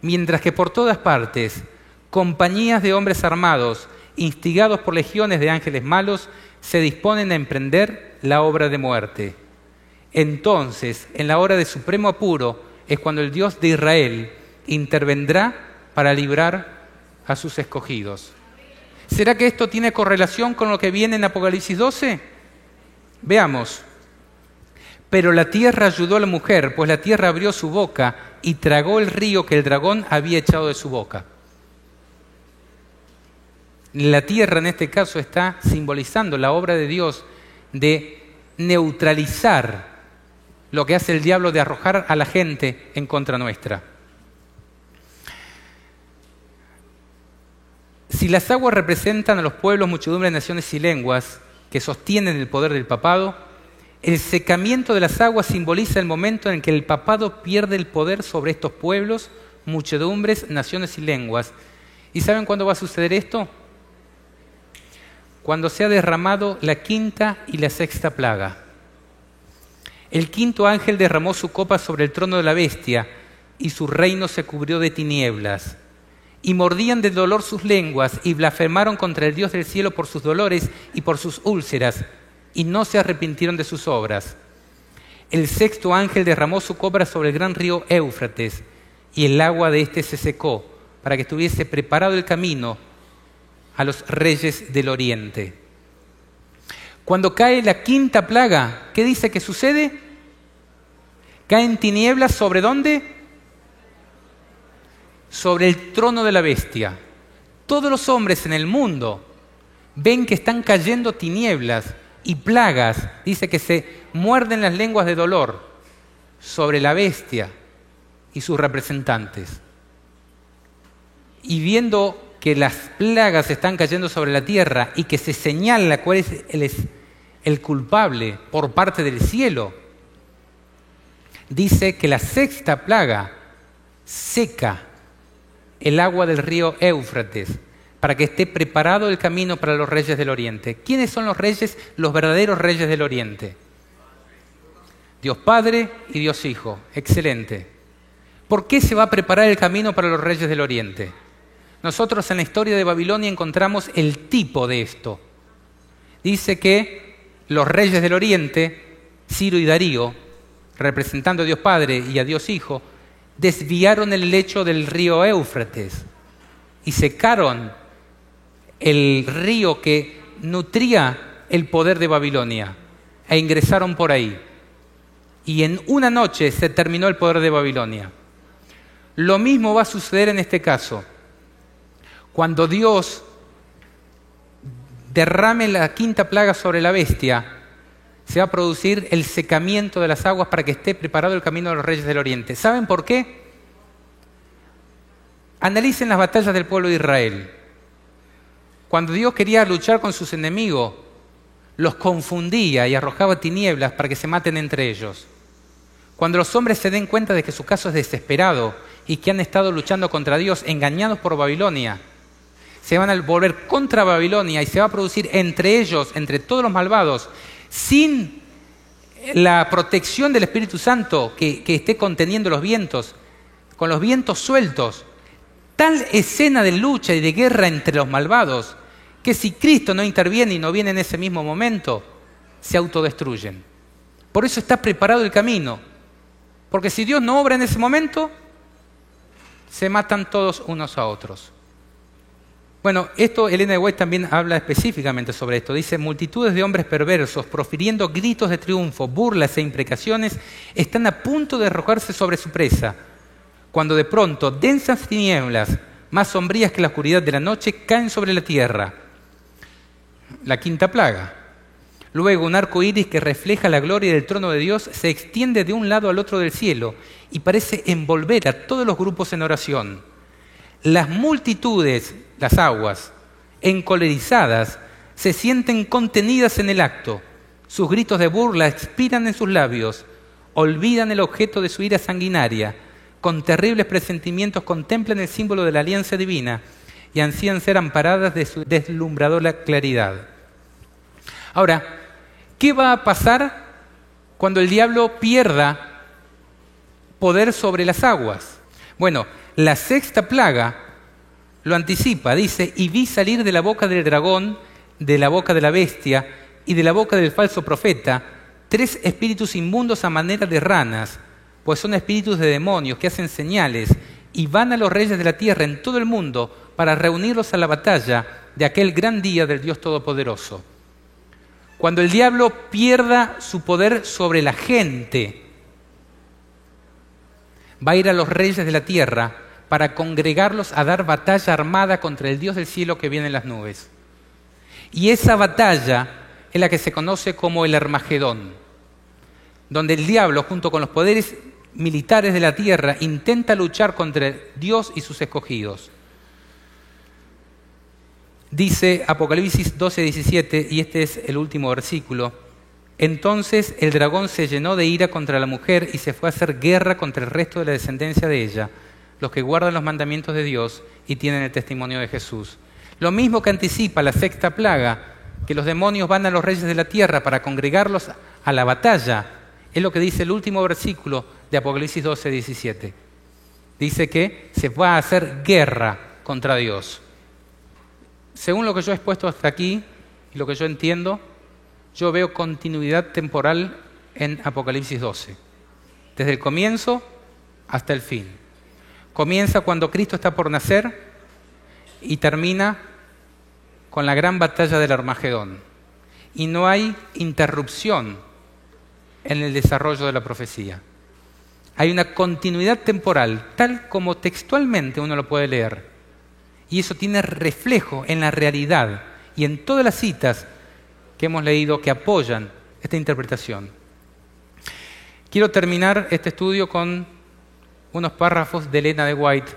mientras que por todas partes, compañías de hombres armados, instigados por legiones de ángeles malos, se disponen a emprender la obra de muerte. Entonces, en la hora de supremo apuro, es cuando el Dios de Israel intervendrá para librar a sus escogidos. ¿Será que esto tiene correlación con lo que viene en Apocalipsis 12? Veamos. Pero la tierra ayudó a la mujer, pues la tierra abrió su boca y tragó el río que el dragón había echado de su boca. La tierra en este caso está simbolizando la obra de Dios de neutralizar lo que hace el diablo de arrojar a la gente en contra nuestra. Si las aguas representan a los pueblos, muchedumbres, naciones y lenguas que sostienen el poder del papado, el secamiento de las aguas simboliza el momento en que el papado pierde el poder sobre estos pueblos, muchedumbres, naciones y lenguas. ¿Y saben cuándo va a suceder esto? Cuando se ha derramado la quinta y la sexta plaga. El quinto ángel derramó su copa sobre el trono de la bestia y su reino se cubrió de tinieblas. Y mordían de dolor sus lenguas y blasfemaron contra el Dios del cielo por sus dolores y por sus úlceras, y no se arrepintieron de sus obras. El sexto ángel derramó su copa sobre el gran río Éufrates, y el agua de éste se secó, para que estuviese preparado el camino a los reyes del oriente. Cuando cae la quinta plaga, ¿qué dice que sucede? Caen tinieblas ¿sobre dónde? Sobre el trono de la bestia. Todos los hombres en el mundo ven que están cayendo tinieblas y plagas, dice que se muerden las lenguas de dolor sobre la bestia y sus representantes. Y viendo que las plagas están cayendo sobre la tierra y que se señala cuál es el culpable por parte del cielo, dice que la sexta plaga seca el agua del río Éufrates para que esté preparado el camino para los reyes del oriente. ¿Quiénes son los reyes, los verdaderos reyes del oriente? Dios Padre y Dios Hijo. Excelente. ¿Por qué se va a preparar el camino para los reyes del oriente? Nosotros en la historia de Babilonia encontramos el tipo de esto. Dice que los reyes del oriente, Ciro y Darío, representando a Dios Padre y a Dios Hijo, desviaron el lecho del río Éufrates y secaron el río que nutría el poder de Babilonia e ingresaron por ahí. Y en una noche se terminó el poder de Babilonia. Lo mismo va a suceder en este caso. Cuando Dios derrame la quinta plaga sobre la bestia, se va a producir el secamiento de las aguas para que esté preparado el camino de los reyes del oriente. ¿Saben por qué? Analicen las batallas del pueblo de Israel. Cuando Dios quería luchar con sus enemigos, los confundía y arrojaba tinieblas para que se maten entre ellos. Cuando los hombres se den cuenta de que su caso es desesperado y que han estado luchando contra Dios, engañados por Babilonia, se van a volver contra Babilonia y se va a producir entre ellos, entre todos los malvados, sin la protección del Espíritu Santo que esté conteniendo los vientos, con los vientos sueltos, tal escena de lucha y de guerra entre los malvados, que si Cristo no interviene y no viene en ese mismo momento, se autodestruyen. Por eso está preparado el camino. Porque si Dios no obra en ese momento, se matan todos unos a otros. Bueno, Elena de White también habla específicamente sobre esto. Dice, multitudes de hombres perversos, profiriendo gritos de triunfo, burlas e imprecaciones, están a punto de arrojarse sobre su presa, cuando de pronto densas tinieblas, más sombrías que la oscuridad de la noche, caen sobre la tierra. La quinta plaga. Luego un arco iris que refleja la gloria del trono de Dios se extiende de un lado al otro del cielo y parece envolver a todos los grupos en oración. Las multitudes, las aguas, encolerizadas, se sienten contenidas en el acto. Sus gritos de burla expiran en sus labios, olvidan el objeto de su ira sanguinaria, con terribles presentimientos contemplan el símbolo de la alianza divina y ansían ser amparadas de su deslumbradora claridad. Ahora, ¿qué va a pasar cuando el diablo pierda poder sobre las aguas? Bueno, la sexta plaga lo anticipa, dice, y vi salir de la boca del dragón, de la boca de la bestia y de la boca del falso profeta, 3 espíritus inmundos a manera de ranas, pues son espíritus de demonios que hacen señales y van a los reyes de la tierra en todo el mundo para reunirlos a la batalla de aquel gran día del Dios Todopoderoso. Cuando el diablo pierda su poder sobre la gente, va a ir a los reyes de la tierra para congregarlos a dar batalla armada contra el Dios del cielo que viene en las nubes. Y esa batalla es la que se conoce como el Armagedón, donde el diablo, junto con los poderes militares de la tierra, intenta luchar contra Dios y sus escogidos. Dice Apocalipsis 12:17, y este es el último versículo: entonces el dragón se llenó de ira contra la mujer y se fue a hacer guerra contra el resto de la descendencia de ella, los que guardan los mandamientos de Dios y tienen el testimonio de Jesús. Lo mismo que anticipa la sexta plaga, que los demonios van a los reyes de la tierra para congregarlos a la batalla, es lo que dice el último versículo de Apocalipsis 12:17. Dice que se va a hacer guerra contra Dios. Según lo que yo he expuesto hasta aquí y lo que yo entiendo, yo veo continuidad temporal en Apocalipsis 12, desde el comienzo hasta el fin. Comienza cuando Cristo está por nacer y termina con la gran batalla del Armagedón. Y no hay interrupción en el desarrollo de la profecía. Hay una continuidad temporal, tal como textualmente uno lo puede leer. Y eso tiene reflejo en la realidad y en todas las citas que hemos leído que apoyan esta interpretación. Quiero terminar este estudio con unos párrafos de Elena de White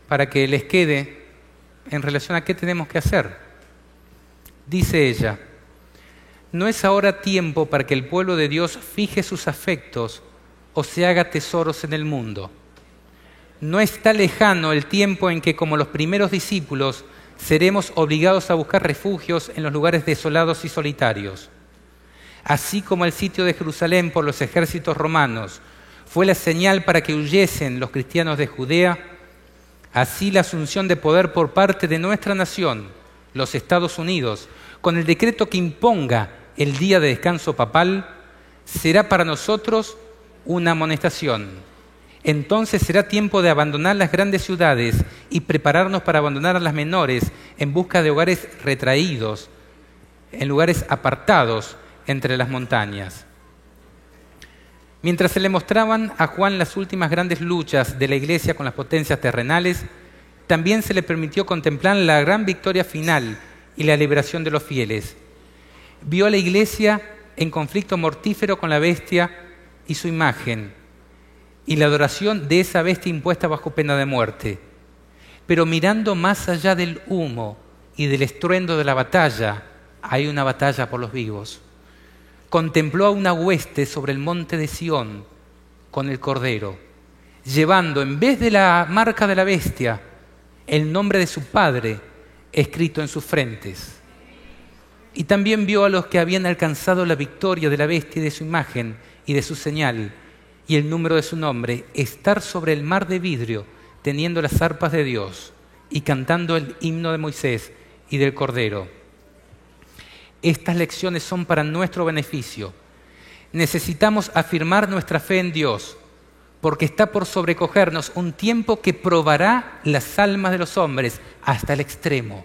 para que les quede en relación a qué tenemos que hacer. Dice ella: no es ahora tiempo para que el pueblo de Dios fije sus afectos o se haga tesoros en el mundo. No está lejano el tiempo en que, como los primeros discípulos, seremos obligados a buscar refugios en los lugares desolados y solitarios. Así como el sitio de Jerusalén por los ejércitos romanos fue la señal para que huyesen los cristianos de Judea, así la asunción de poder por parte de nuestra nación, los Estados Unidos, con el decreto que imponga el día de descanso papal, será para nosotros una amonestación. Entonces será tiempo de abandonar las grandes ciudades y prepararnos para abandonar a las menores en busca de hogares retraídos, en lugares apartados entre las montañas. Mientras se le mostraban a Juan las últimas grandes luchas de la Iglesia con las potencias terrenales, también se le permitió contemplar la gran victoria final y la liberación de los fieles. Vio a la Iglesia en conflicto mortífero con la bestia y su imagen, y la adoración de esa bestia impuesta bajo pena de muerte. Pero mirando más allá del humo y del estruendo de la batalla, hay una batalla por los vivos. Contempló a una hueste sobre el monte de Sión con el Cordero, llevando en vez de la marca de la bestia el nombre de su Padre escrito en sus frentes. Y también vio a los que habían alcanzado la victoria de la bestia y de su imagen y de su señal, y el número de su nombre, estar sobre el mar de vidrio, teniendo las arpas de Dios y cantando el himno de Moisés y del Cordero. Estas lecciones son para nuestro beneficio. Necesitamos afirmar nuestra fe en Dios, porque está por sobrecogernos un tiempo que probará las almas de los hombres hasta el extremo.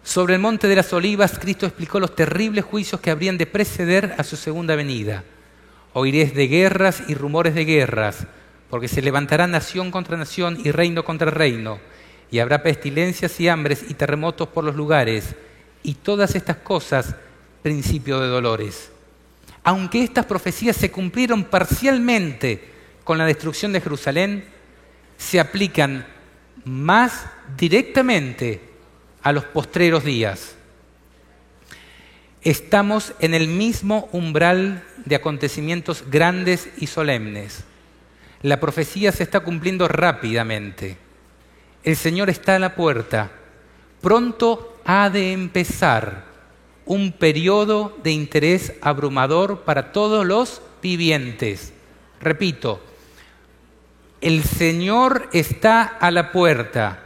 Sobre el Monte de las Olivas, Cristo explicó los terribles juicios que habrían de preceder a su segunda venida. Oiréis de guerras y rumores de guerras, porque se levantará nación contra nación y reino contra reino, y habrá pestilencias y hambres y terremotos por los lugares, y todas estas cosas, principio de dolores. Aunque estas profecías se cumplieron parcialmente con la destrucción de Jerusalén, se aplican más directamente a los postreros días. Estamos en el mismo umbral de acontecimientos grandes y solemnes. La profecía se está cumpliendo rápidamente. El Señor está a la puerta. Pronto ha de empezar un periodo de interés abrumador para todos los vivientes. Repito, el Señor está a la puerta.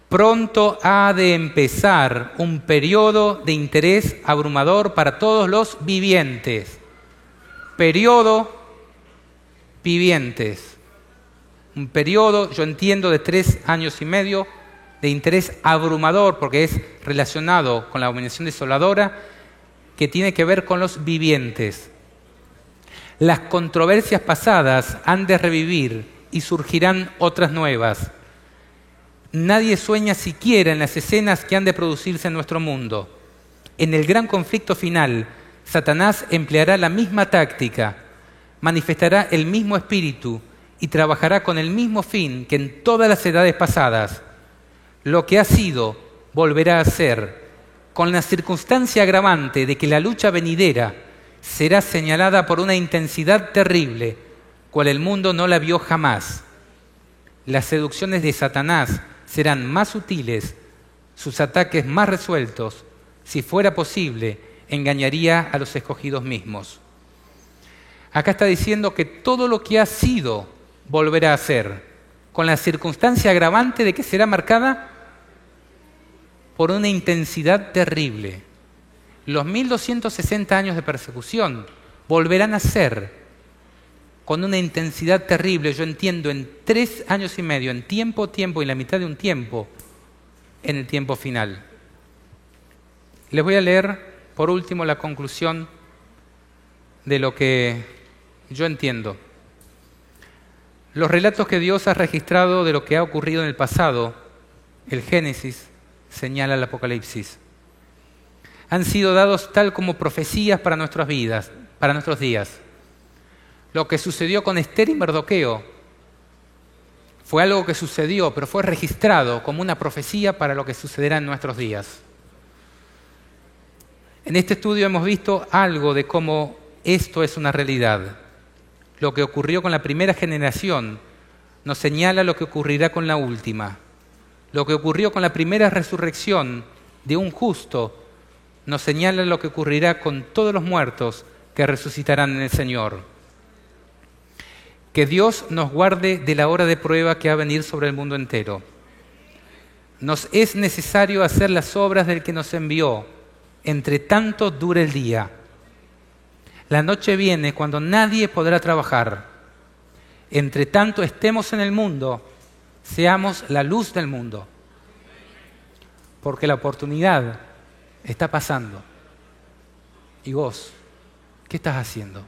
Pronto ha de empezar un periodo de interés abrumador para todos los vivientes. Periodo, vivientes. Un periodo, yo entiendo, de 3 años y medio de interés abrumador, porque es relacionado con la abominación desoladora, que tiene que ver con los vivientes. Las controversias pasadas han de revivir y surgirán otras nuevas. Nadie sueña siquiera en las escenas que han de producirse en nuestro mundo. En el gran conflicto final, Satanás empleará la misma táctica, manifestará el mismo espíritu y trabajará con el mismo fin que en todas las edades pasadas. Lo que ha sido, volverá a ser, con la circunstancia agravante de que la lucha venidera será señalada por una intensidad terrible, cual el mundo no la vio jamás. Las seducciones de Satanás serán más sutiles, sus ataques más resueltos. Si fuera posible, engañaría a los escogidos mismos. Acá está diciendo que todo lo que ha sido volverá a ser, con la circunstancia agravante de que será marcada por una intensidad terrible. Los 1260 años de persecución volverán a ser con una intensidad terrible, yo entiendo, en 3 años y medio, en tiempo y la mitad de un tiempo, en el tiempo final. Les voy a leer, por último, la conclusión de lo que yo entiendo. Los relatos que Dios ha registrado de lo que ha ocurrido en el pasado, el Génesis señala el Apocalipsis, han sido dados tal como profecías para nuestras vidas, para nuestros días. Lo que sucedió con Esther y Mardoqueo fue algo que sucedió, pero fue registrado como una profecía para lo que sucederá en nuestros días. En este estudio hemos visto algo de cómo esto es una realidad. Lo que ocurrió con la primera generación nos señala lo que ocurrirá con la última. Lo que ocurrió con la primera resurrección de un justo nos señala lo que ocurrirá con todos los muertos que resucitarán en el Señor. Que Dios nos guarde de la hora de prueba que va a venir sobre el mundo entero. Nos es necesario hacer las obras del que nos envió, entre tanto dure el día. La noche viene cuando nadie podrá trabajar. Entre tanto estemos en el mundo, seamos la luz del mundo. Porque la oportunidad está pasando. ¿Y vos? ¿Qué estás haciendo?